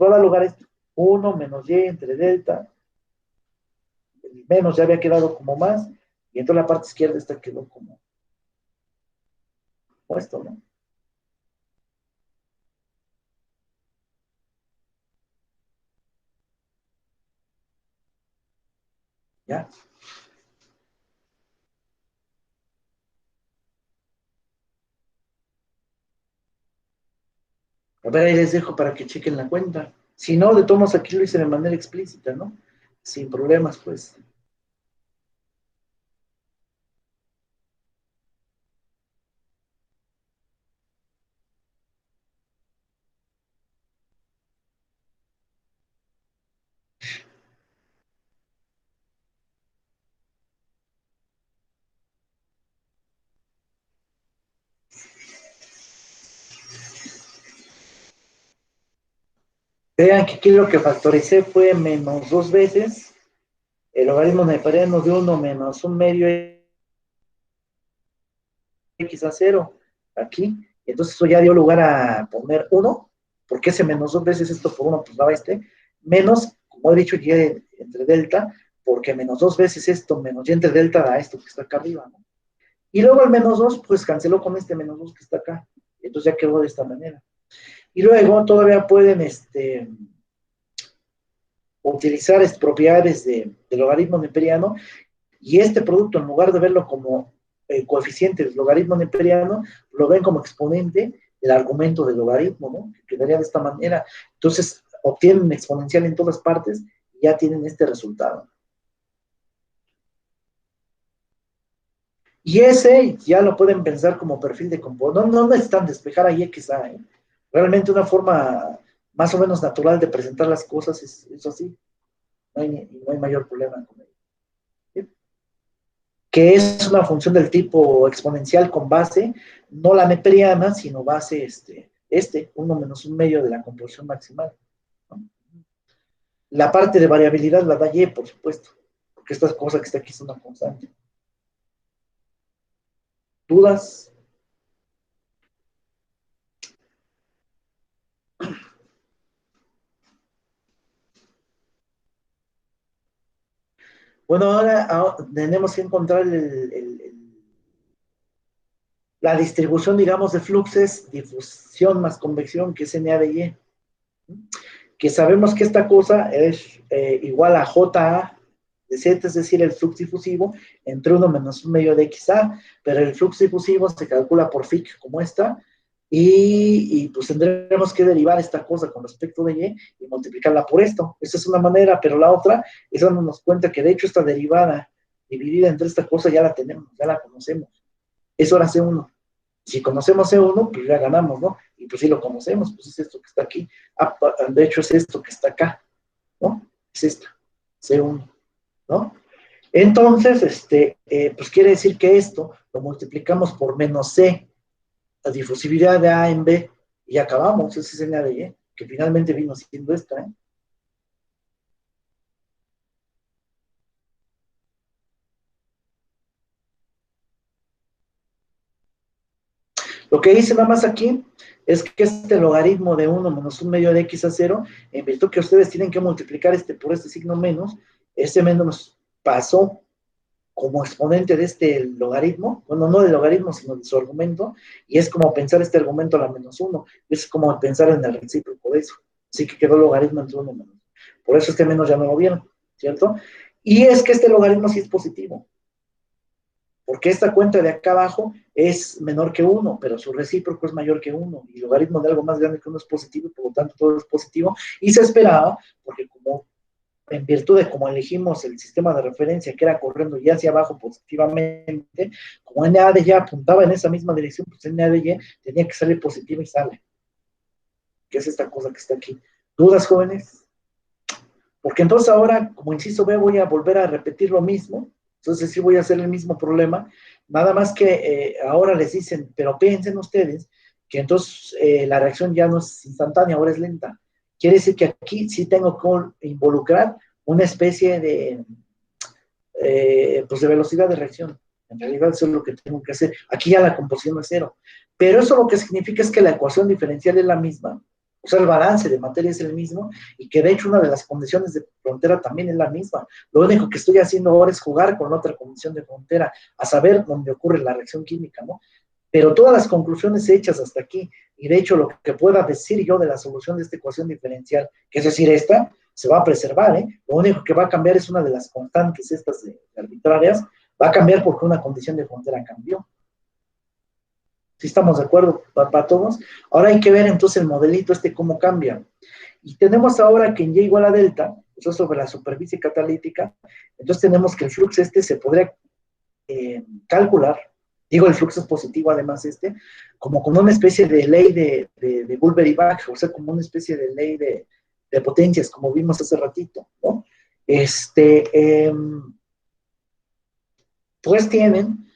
Va a dar lugar a esto. 1 menos y entre delta. El menos ya había quedado como más. Y entonces la parte izquierda esta quedó como esto, ¿no? ¿Ya? A ver, ahí les dejo para que chequen la cuenta. Si no, de todos modos aquí lo hice de manera explícita, ¿no? Sin problemas, pues. Vean que aquí lo que factoricé fue menos 2 veces el logaritmo neperiano de 1 menos un medio x a 0 aquí. Entonces eso ya dio lugar a poner 1, porque ese menos 2 veces esto por 1 pues daba menos, como he dicho, y entre delta, porque menos 2 veces esto menos y entre delta da esto que está acá arriba, ¿no? Y luego el menos 2 pues canceló con este menos 2 que está acá. Entonces ya quedó de esta manera. Y luego todavía pueden utilizar propiedades del logaritmo neperiano, y este producto, en lugar de verlo como coeficiente del logaritmo neperiano, lo ven como exponente del argumento del logaritmo, ¿no? Que quedaría de esta manera. Entonces, obtienen exponencial en todas partes y ya tienen este resultado. Y ese ya lo pueden pensar como perfil de componente. No necesitan despejar ahí XA, ¿eh? Realmente una forma más o menos natural de presentar las cosas es así. No hay mayor problema con ello. ¿Sí? Que es una función del tipo exponencial con base, no la neperiana, sino base 1 menos un medio de la composición maximal, ¿no? La parte de variabilidad la da Y, por supuesto, porque esta cosa que está aquí es una constante. ¿Dudas? Bueno, ahora tenemos que encontrar la distribución, digamos, de fluxos, difusión más convección, que es NA de Y. Que sabemos que esta cosa es igual a JA de Z, es decir, el flux difusivo entre 1 menos un medio de XA, pero el flux difusivo se calcula por FIC como esta, y pues tendremos que derivar esta cosa con respecto de Y multiplicarla por esto. Esa es una manera, pero la otra es dándonos cuenta que de hecho esta derivada dividida entre esta cosa ya la tenemos, ya la conocemos. Eso era C1. Si conocemos C1, pues ya ganamos, ¿no? Y pues si lo conocemos, pues es esto que está aquí. Ah, de hecho es esto que está acá, ¿no? Es esta, C1, ¿no? Entonces, pues quiere decir que esto lo multiplicamos por menos C, la difusividad de A en B, y acabamos, ese es el A de Y, que finalmente vino siendo esta, ¿eh? Lo que dice nada más aquí es que este logaritmo de 1 menos un medio de x a 0, en virtud que ustedes tienen que multiplicar por este signo menos, ese menos pasó como exponente de este logaritmo, bueno, no del logaritmo, sino de su argumento, y es como pensar este argumento a la menos 1, es como pensar en el recíproco de eso, así que quedó logaritmo entre 1 y menos. Por eso este menos ya no lo vieron, ¿cierto? Y es que este logaritmo sí es positivo, porque esta cuenta de acá abajo es menor que 1, pero su recíproco es mayor que 1, y el logaritmo de algo más grande que 1 es positivo, y por lo tanto todo es positivo, y se esperaba, porque como en virtud de cómo elegimos el sistema de referencia que era corriendo ya hacia abajo positivamente, como NA de Y apuntaba en esa misma dirección, pues NA de Y tenía que salir positivo y sale, que es esta cosa que está aquí. ¿Dudas, jóvenes? Porque entonces ahora, como inciso B, voy a volver a repetir lo mismo, Entonces sí voy a hacer el mismo problema, nada más que ahora les dicen, pero piensen ustedes que entonces la reacción ya no es instantánea, ahora es lenta. Quiere decir que aquí sí tengo que involucrar una especie de, pues de velocidad de reacción. En realidad eso es lo que tengo que hacer. Aquí ya la composición es cero. Pero eso lo que significa es que la ecuación diferencial es la misma, o sea, el balance de materia es el mismo, y que de hecho una de las condiciones de frontera también es la misma. Lo único que estoy haciendo ahora es jugar con otra condición de frontera, a saber dónde ocurre la reacción química, ¿no? Pero todas las conclusiones hechas hasta aquí, y de hecho lo que pueda decir yo de la solución de esta ecuación diferencial, que es decir, esta, se va a preservar, ¿eh? Lo único que va a cambiar es una de las constantes estas de arbitrarias, va a cambiar porque una condición de frontera cambió. ¿Sí estamos de acuerdo para todos? Ahora hay que ver entonces el modelito este cómo cambia. Y tenemos ahora que en Y igual a delta, eso es sobre la superficie catalítica, entonces tenemos que el flujo este se podría calcular, digo el flujo es positivo además como una especie de ley de Bulber-Bach, o sea, como una especie de ley de potencias, como vimos hace ratito, ¿no? Pues tienen,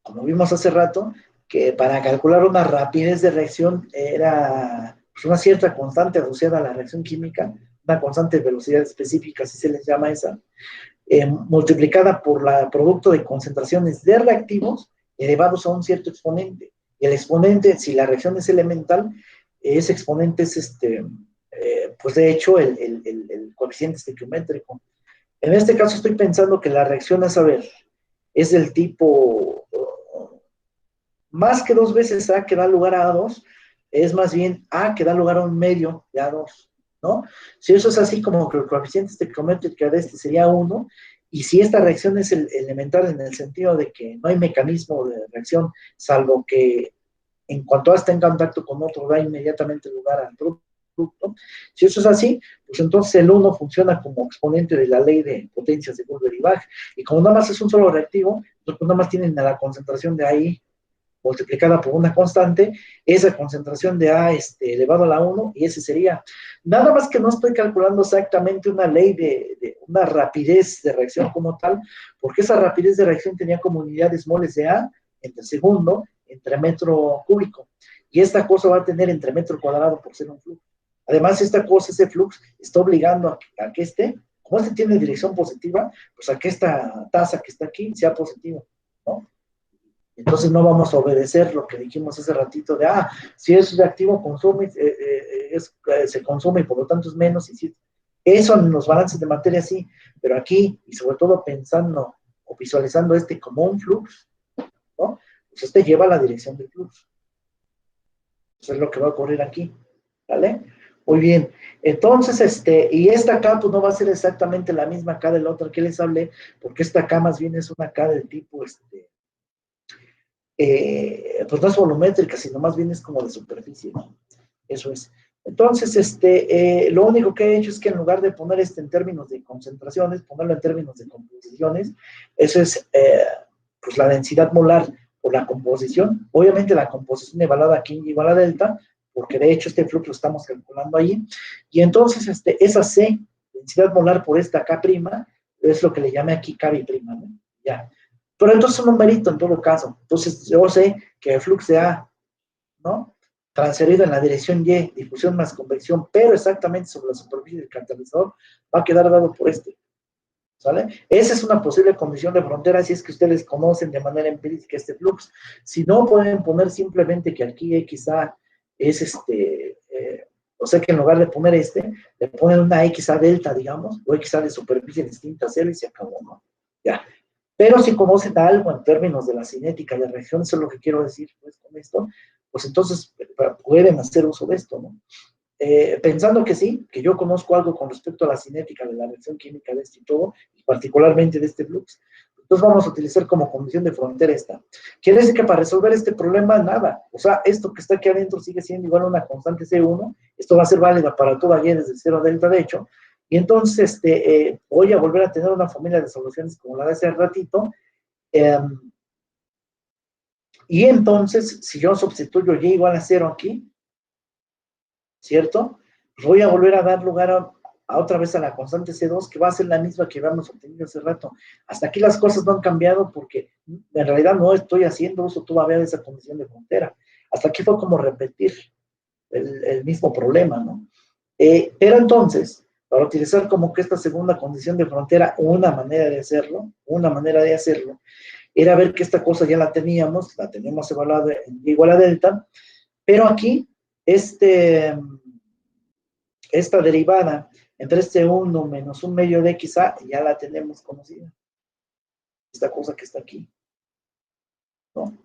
como vimos hace rato, que para calcular una rapidez de reacción era pues, una cierta constante asociada a la reacción química, una constante de velocidad específica, así se les llama esa, multiplicada por el producto de concentraciones de reactivos elevados a un cierto exponente. Y el exponente, si la reacción es elemental, ese exponente es pues de hecho el coeficiente estequiométrico. En este caso estoy pensando que la reacción a saber es del tipo más que 2 veces A que da lugar a A2, es más bien A que da lugar a un medio de A2, ¿no? Si eso es así, como que el coeficiente estequiométrico de sería 1, y si esta reacción es elemental en el sentido de que no hay mecanismo de reacción, salvo que en cuanto A está en contacto con otro, da inmediatamente lugar al producto. Si eso es así, pues entonces el 1 funciona como exponente de la ley de potencias de Bulber-Bach, y como nada más es un solo reactivo, pues nada más tienen la concentración de ahí multiplicada por una constante, esa concentración de A elevado a la 1, y ese sería. Nada más que no estoy calculando exactamente una ley de una rapidez de reacción como tal, porque esa rapidez de reacción tenía como unidades moles de A entre segundo, entre metro cúbico, y esta cosa va a tener entre metro cuadrado por ser un flujo. Además, esta cosa, ese flujo, está obligando a que como tiene dirección positiva, pues a que esta tasa que está aquí sea positiva, ¿no? Entonces no vamos a obedecer lo que dijimos hace ratito de, si es reactivo, consume, se consume y por lo tanto es menos. Y si, eso en los balances de materia sí, pero aquí, y sobre todo pensando o visualizando como un flux, ¿no? Pues lleva la dirección del flux. Eso es lo que va a ocurrir aquí, ¿vale? Muy bien. Entonces, y esta acá, pues no va a ser exactamente la misma acá del otro que les hablé, porque esta acá más bien es una acá del tipo, pues no es volumétrica, sino más bien es como de superficie, ¿no? Eso es. Entonces, lo único que he hecho es que en lugar de poner en términos de concentraciones, ponerlo en términos de composiciones, eso es, pues la densidad molar por la composición. Obviamente la composición evaluada aquí igual a delta, porque de hecho este flujo lo estamos calculando ahí, y entonces esa C, densidad molar por esta K', es lo que le llamé aquí Kb', ¿no? Ya. Pero entonces es un numerito en todo caso. Entonces yo sé que el flujo de A, ¿no? Transferido en la dirección Y, difusión más convección, pero exactamente sobre la superficie del catalizador, va a quedar dado por ¿sale? Esa es una posible condición de frontera si es que ustedes conocen de manera empírica este flux. Si no, pueden poner simplemente que aquí XA es o sea que en lugar de poner le ponen una XA delta, digamos, o XA de superficie distinta a cero y se acabó, ¿no? Ya. Pero si conocen algo en términos de la cinética de reacción, eso es lo que quiero decir pues, con esto, pues entonces pueden hacer uso de esto, ¿no? Pensando que sí, que yo conozco algo con respecto a la cinética de la reacción química de y todo, y particularmente de este flux, entonces vamos a utilizar como condición de frontera esta. Quiere decir que para resolver este problema, nada. O sea, esto que está aquí adentro sigue siendo igual a una constante C1, esto va a ser válida para toda Y desde 0 a delta, de hecho, y entonces voy a volver a tener una familia de soluciones como la de hace ratito, y entonces, si yo sustituyo Y igual a 0 aquí, ¿cierto? Pues voy a volver a dar lugar a otra vez a la constante C2, que va a ser la misma que habíamos obtenido hace rato. Hasta aquí las cosas no han cambiado porque en realidad no estoy haciendo uso todavía de esa condición de frontera. Hasta aquí fue como repetir el mismo problema, ¿no? Pero entonces, para utilizar como que esta segunda condición de frontera, una manera de hacerlo, era ver que esta cosa ya la teníamos evaluada en y igual a delta, pero aquí, esta derivada entre este 1 menos 1 medio de xa ya la tenemos conocida. Esta cosa que está aquí, ¿no?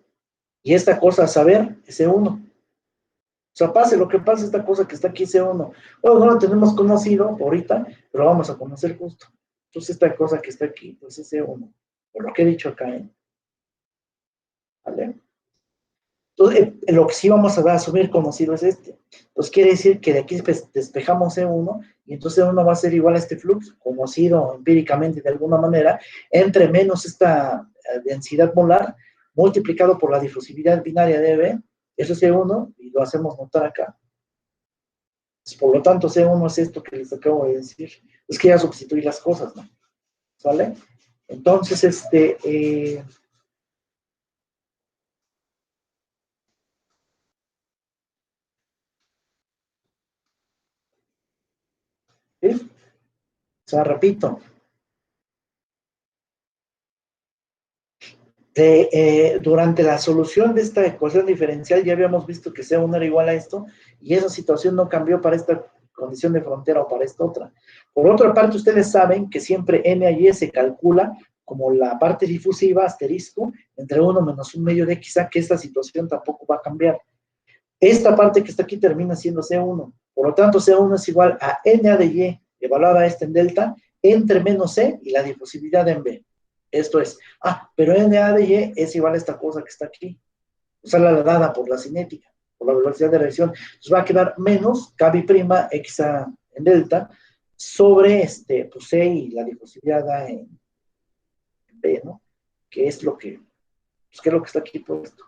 Y esta cosa a saber es C1. O sea, pase lo que pase, esta cosa que está aquí, C1. Bueno, no la tenemos conocido ahorita, pero vamos a conocer justo. Entonces, esta cosa que está aquí, pues es C1. Por lo que he dicho acá, ¿eh? ¿Vale? Entonces, lo que sí vamos a asumir conocido es este. Entonces, quiere decir que de aquí despejamos C1, y entonces C1 va a ser igual a este flujo, conocido empíricamente de alguna manera, entre menos esta densidad molar, multiplicado por la difusividad binaria de B, eso es C1, y lo hacemos notar acá. Pues, por lo tanto, C1 es esto que les acabo de decir. Es que ya sustituí las cosas, ¿no? ¿Sale? Entonces, ¿sí? O sea, repito, durante la solución de esta ecuación diferencial ya habíamos visto que C1 era igual a esto, y esa situación no cambió para esta condición de frontera o para esta otra. Por otra parte, ustedes saben que siempre N a Y se calcula como la parte difusiva, asterisco, entre 1 menos 1 medio de xa, que esta situación tampoco va a cambiar. Esta parte que está aquí termina siendo C1. Por lo tanto, C1 es igual a NA de Y, evaluada a esta en delta, entre menos C y la difusividad en B. Esto es, pero NA de Y es igual a esta cosa que está aquí. O sea, la dada por la cinética, por la velocidad de reacción. Entonces va a quedar menos KB' Xa en delta sobre pues C y la difusividad A en B, ¿no? Que es lo que, pues, que es lo que está aquí puesto.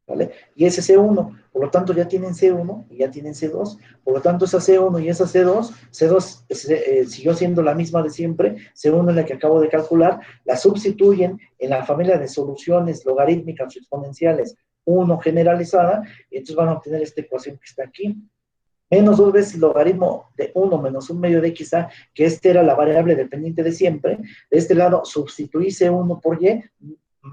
¿Vale? Y ese C1, por lo tanto ya tienen C1 y ya tienen C2, por lo tanto esa C1 y esa C2 siguió siendo la misma de siempre, C1 es la que acabo de calcular, la sustituyen en la familia de soluciones logarítmicas o exponenciales 1 generalizada, y entonces van a obtener esta ecuación que está aquí, menos 2 veces el logaritmo de 1 menos 1 medio de xa, que era la variable dependiente de siempre, de este lado sustituí C1 por Y,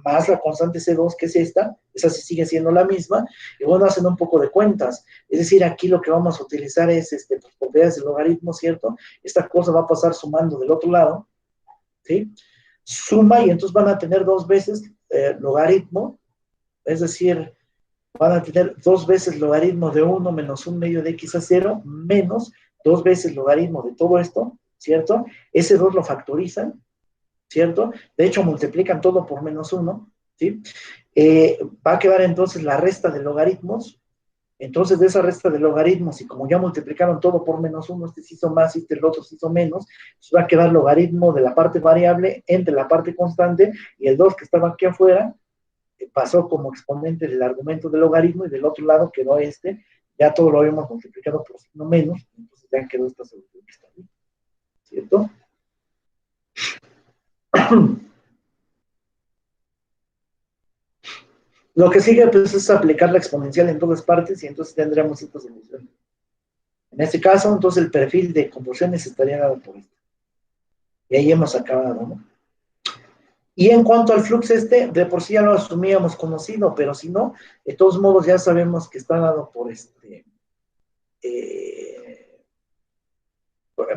más la constante C2, que es esa sí sigue siendo la misma, y bueno, hacen un poco de cuentas, es decir, aquí lo que vamos a utilizar es pues, propiedades del logaritmo, ¿cierto? Esta cosa va a pasar sumando del otro lado, ¿sí? Suma, y entonces van a tener 2 veces logaritmo, es decir, van a tener 2 veces logaritmo de 1 menos 1 medio de x a 0, menos 2 veces logaritmo de todo esto, ¿cierto? Ese 2 lo factorizan, ¿cierto? De hecho, multiplican todo por menos 1, ¿sí? Va a quedar entonces la resta de logaritmos. Entonces, de esa resta de logaritmos, y como ya multiplicaron todo por menos 1, este se hizo más y el otro se hizo menos, pues va a quedar logaritmo de la parte variable entre la parte constante, y el 2 que estaba aquí afuera pasó como exponente del argumento del logaritmo, y del otro lado quedó ya todo lo habíamos multiplicado por signo menos, entonces ya quedó esta solución que está ahí, ¿cierto? Lo que sigue pues, es aplicar la exponencial en todas partes, y entonces tendremos esta solución. En este caso, entonces el perfil de convoluciones estaría dado por esto. Y ahí hemos acabado, ¿no? Y en cuanto al flux de por sí ya lo asumíamos conocido, pero si no, de todos modos ya sabemos que está dado por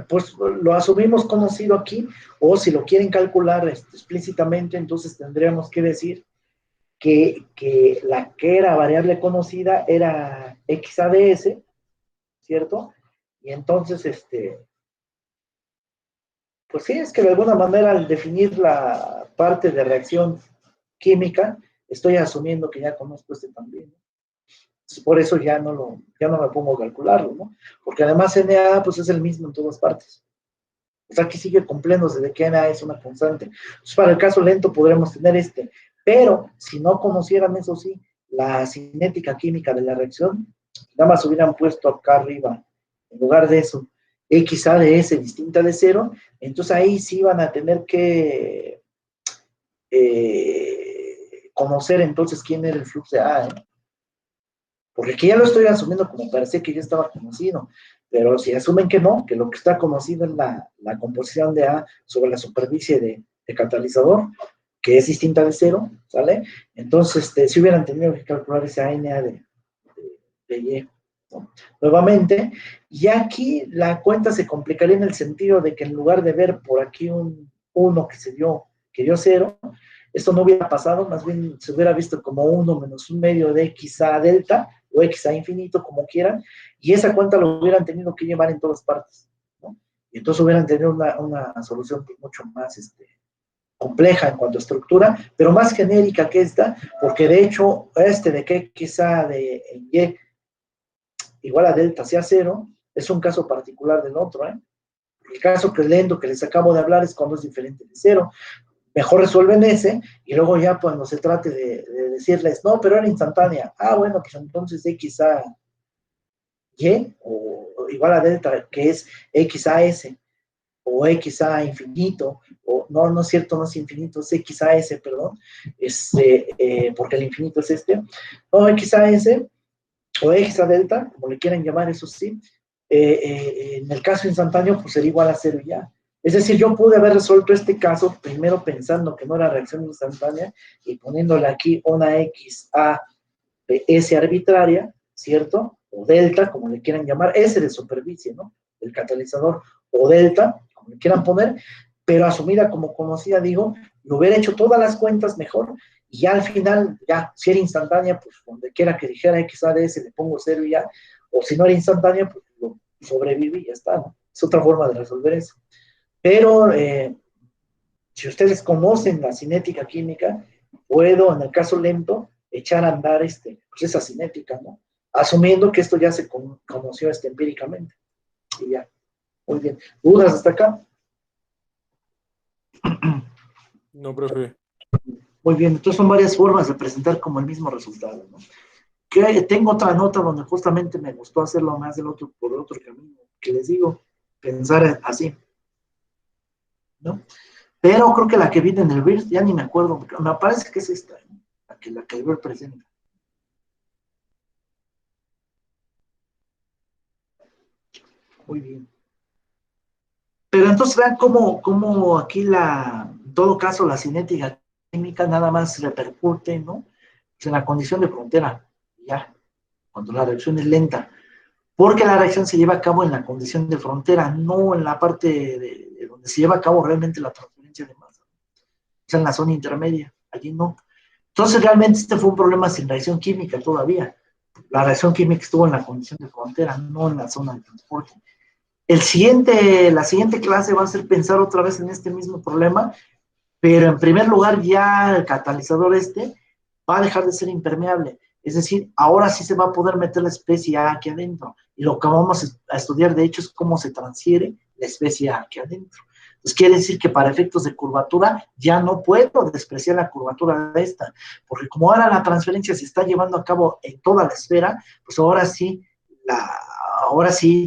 pues lo asumimos conocido aquí, o si lo quieren calcular explícitamente, entonces tendríamos que decir que la que era variable conocida era XADS, ¿cierto? Y entonces, pues sí, es que de alguna manera al definir la parte de reacción química, estoy asumiendo que ya conozco también, ¿no? Entonces, por eso ya no me pongo a calcularlo, ¿no? Porque además Na, pues es el mismo en todas partes. O sea, aquí sigue cumpliéndose de que Na es una constante. Entonces, para el caso lento podremos tener pero si no conocieran, eso sí, la cinética química de la reacción, nada más hubieran puesto acá arriba, en lugar de eso, XA de S distinta de 0, entonces ahí sí van a tener que conocer entonces quién era el flujo de A, ¿eh? Porque aquí ya lo estoy asumiendo como parecía que ya estaba conocido, pero si asumen que no, que lo que está conocido es la composición de A sobre la superficie de catalizador, que es distinta de 0, ¿sale? Entonces, si hubieran tenido que calcular esa ANA de Y, ¿no? Nuevamente, y aquí la cuenta se complicaría en el sentido de que en lugar de ver por aquí un 1 que dio 0, esto no hubiera pasado, más bien se hubiera visto como 1 menos un medio de XA delta, o XA infinito, como quieran, y esa cuenta lo hubieran tenido que llevar en todas partes, ¿no? Y entonces hubieran tenido una solución mucho más compleja en cuanto a estructura, pero más genérica que esta, porque de hecho de que XA de Y igual a delta sea 0, es un caso particular del otro, ¿eh? El caso que lento que les acabo de hablar es cuando es diferente de 0. Mejor resuelven ese, y luego ya cuando se trate de decirles, no, pero era instantánea. Ah, bueno, pues entonces XA Y, o igual a delta, que es XA S, o XA infinito, o no es cierto, no es infinito, es XAS, perdón, porque el infinito es no, XAS, o XA delta, como le quieran llamar, eso sí, en el caso instantáneo, pues sería igual a 0 ya. Es decir, yo pude haber resuelto este caso primero pensando que no era reacción instantánea y poniéndole aquí una XA de S arbitraria, ¿cierto? O delta, como le quieran llamar, S de superficie, ¿no? El catalizador, o delta, como le quieran poner, pero asumida como conocida, digo, lo hubiera hecho todas las cuentas mejor, y ya al final, ya, si era instantánea, pues donde quiera que dijera XA de S, le pongo 0 y ya, o si no era instantánea, pues lo sobrevive y ya está, ¿no? Es otra forma de resolver eso. Pero si ustedes conocen la cinética química, puedo, en el caso lento, echar a andar pues esa cinética, ¿no? Asumiendo que esto ya se conoció empíricamente. Y ya, muy bien. ¿Dudas hasta acá? No, profe. Muy bien, entonces son varias formas de presentar como el mismo resultado, ¿no? Que tengo otra nota donde justamente me gustó hacerlo más por el otro camino, que les digo, pensar así, ¿no? Pero creo que la que viene en el VIR, ya ni me acuerdo, me parece que es esta, ¿no? La que el VIR presenta. Muy bien. Pero entonces vean cómo aquí en todo caso, la cinética química nada más repercute, ¿no? Pues en la condición de frontera, ya, cuando la reacción es lenta. Porque la reacción se lleva a cabo en la condición de frontera, no en la parte de donde se lleva a cabo realmente la transferencia de masa. O sea, en la zona intermedia, allí no. Entonces, realmente este fue un problema sin reacción química todavía. La reacción química estuvo en la condición de frontera, no en la zona de transporte. La siguiente clase va a ser pensar otra vez en este mismo problema, pero en primer lugar ya el catalizador va a dejar de ser impermeable. Es decir, ahora sí se va a poder meter la especie A aquí adentro. Y lo que vamos a estudiar, de hecho, es cómo se transfiere la especie A aquí adentro. Entonces quiere decir que para efectos de curvatura ya no puedo despreciar la curvatura de esta, porque como ahora la transferencia se está llevando a cabo en toda la esfera, pues ahora sí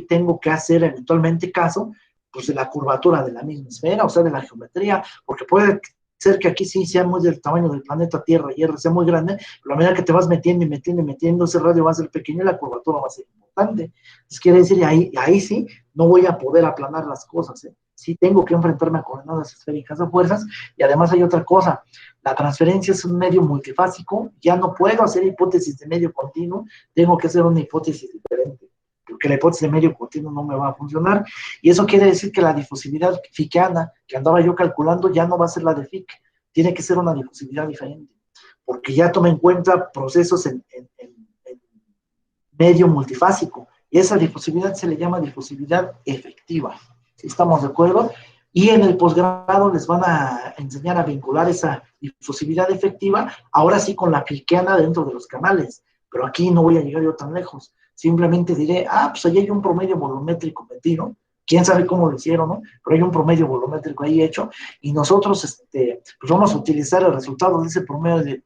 tengo que hacer eventualmente caso pues de la curvatura de la misma esfera, o sea, de la geometría, porque puede ser que aquí sí sea muy del tamaño del planeta Tierra y R sea muy grande, pero a medida que te vas metiendo y metiendo y metiendo, ese radio va a ser pequeño y la curvatura va a ser importante. Entonces quiere decir, ahí sí no voy a poder aplanar las cosas, ¿eh? Sí tengo que enfrentarme a coordenadas esféricas a fuerzas, y además hay otra cosa, la transferencia es un medio multifásico, ya no puedo hacer hipótesis de medio continuo, tengo que hacer una hipótesis diferente, porque la hipótesis de medio continuo no me va a funcionar, y eso quiere decir que la difusividad fickiana que andaba yo calculando ya no va a ser la de Fick, tiene que ser una difusividad diferente, porque ya toma en cuenta procesos en medio multifásico, y esa difusividad se le llama difusividad efectiva. ¿Sí estamos de acuerdo? Y en el posgrado les van a enseñar a vincular esa difusividad efectiva, ahora sí con la fickiana dentro de los canales, pero aquí no voy a llegar yo tan lejos. Simplemente diré, pues allí hay un promedio volumétrico metido, quién sabe cómo lo hicieron, ¿no? Pero hay un promedio volumétrico ahí hecho, y nosotros pues vamos a utilizar el resultado de ese promedio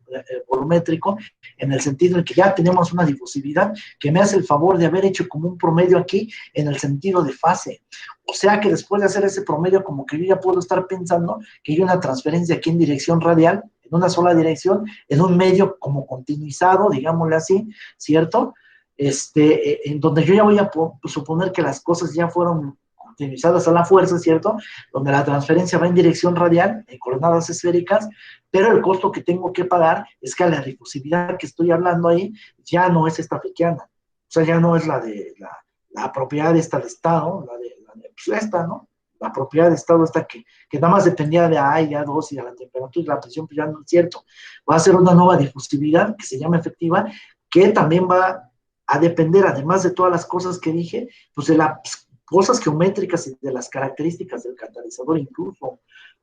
volumétrico en el sentido de que ya tenemos una difusividad que me hace el favor de haber hecho como un promedio aquí en el sentido de fase. O sea que después de hacer ese promedio, como que yo ya puedo estar pensando que hay una transferencia aquí en dirección radial, en una sola dirección, en un medio como continuizado, digámosle así, ¿cierto? En donde yo ya voy a suponer que las cosas ya fueron continuizadas a la fuerza, ¿cierto? Donde la transferencia va en dirección radial, en coordenadas esféricas, pero el costo que tengo que pagar es que la difusividad que estoy hablando ahí ya no es esta fictiana. O sea, ya no es la de la propiedad esta de estado, la de pues esta, ¿no? La propiedad de estado esta que nada más dependía de A y A2 y de la temperatura y la presión, pues ya no es cierto. Va a ser una nueva difusividad que se llama efectiva, que también va a depender, además de todas las cosas que dije, pues de las cosas geométricas y de las características del catalizador incluso,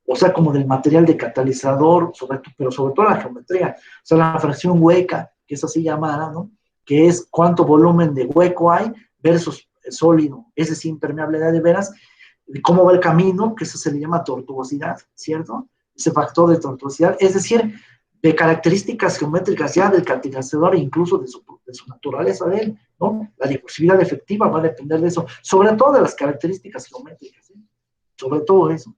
o sea, como del material de catalizador, pero sobre todo la geometría, o sea, la fracción hueca, que es así llamada, ¿no? Que es cuánto volumen de hueco hay versus sólido, ese es impermeabilidad de veras, cómo va el camino, que eso se le llama tortuosidad, ¿cierto? Ese factor de tortuosidad, es decir, de características geométricas ya del catalizador e incluso de su naturaleza de él, ¿no? La difusividad efectiva va a depender de eso, sobre todo de las características geométricas, ¿eh? Sobre todo eso.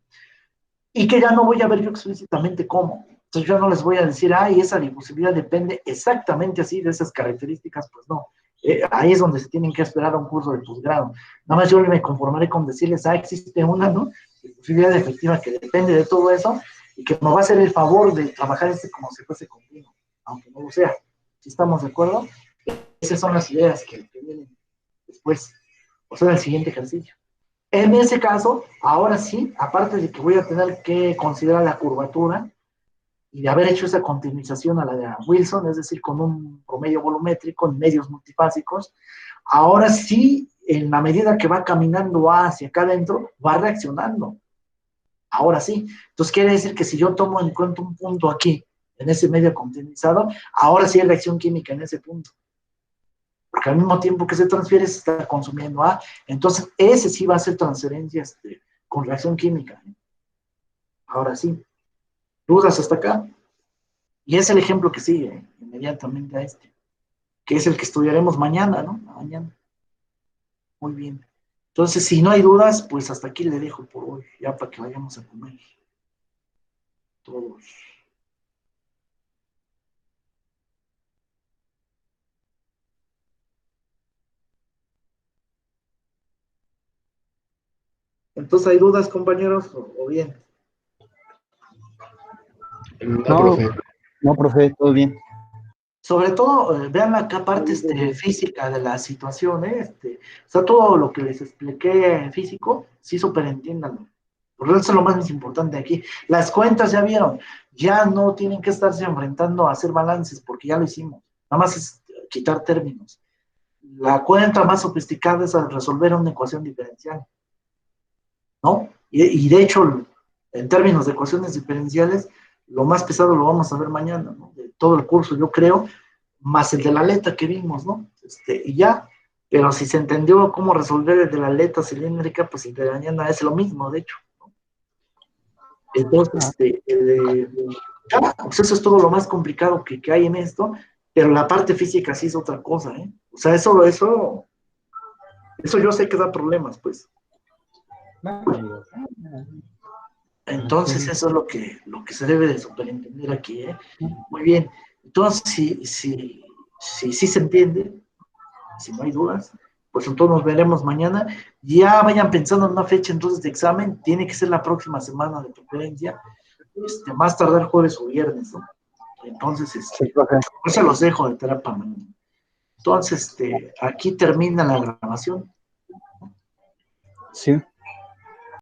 Y que ya no voy a ver yo explícitamente cómo. Entonces yo no les voy a decir, ay, esa difusividad depende exactamente así de esas características, pues no. Ahí es donde se tienen que esperar a un curso de posgrado. Nada más yo me conformaré con decirles, existe una, ¿no? Difusividad efectiva que depende de todo eso y que me va a hacer el favor de trabajar como si fuese continuo, aunque no lo sea. ¿Sí estamos de acuerdo? Esas son las ideas que vienen después, o sea, el siguiente ejercicio. En ese caso, ahora sí, aparte de que voy a tener que considerar la curvatura y de haber hecho esa continuización a la de Wilson, es decir, con un promedio volumétrico en medios multifásicos, ahora sí, en la medida que va caminando hacia acá adentro, va reaccionando. Ahora sí. Entonces quiere decir que si yo tomo en cuenta un punto aquí, en ese medio continuizado, ahora sí hay reacción química en ese punto. Porque al mismo tiempo que se transfiere, se está consumiendo A. Entonces, ese sí va a ser transferencia con reacción química. Ahora sí. ¿Dudas hasta acá? Y es el ejemplo que sigue inmediatamente a que es el que estudiaremos mañana, ¿no? Mañana. Muy bien. Entonces, si no hay dudas, pues hasta aquí le dejo por hoy, ya para que vayamos a comer. Todos. Entonces, ¿hay dudas, compañeros? ¿O bien? No, profe, todo bien. Sobre todo, vean acá parte física de la situación, ¿eh? O sea, todo lo que les expliqué físico, sí superentiéndanlo. Por eso es lo más importante aquí. Las cuentas ya vieron, ya no tienen que estarse enfrentando a hacer balances, porque ya lo hicimos. Nada más es quitar términos. La cuenta más sofisticada es resolver una ecuación diferencial, ¿no? Y de hecho, en términos de ecuaciones diferenciales, lo más pesado lo vamos a ver mañana, ¿no? De todo el curso, yo creo, más el de la aleta que vimos, ¿no? Y ya, pero si se entendió cómo resolver el de la aleta cilíndrica, pues el de mañana es lo mismo, de hecho, ¿no? Entonces, ya, pues eso es todo lo más complicado que hay en esto, pero la parte física sí es otra cosa, ¿eh? O sea, eso yo sé que da problemas, pues. Entonces eso es lo que se debe de superentender aquí, ¿eh? Muy bien. Entonces, si se entiende, si no hay dudas, pues entonces nos veremos mañana. Ya vayan pensando en una fecha entonces de examen, tiene que ser la próxima semana de preferencia, más tardar jueves o viernes, ¿no? Entonces, yo se los dejo de terapia mañana. Entonces, aquí termina la grabación. Sí.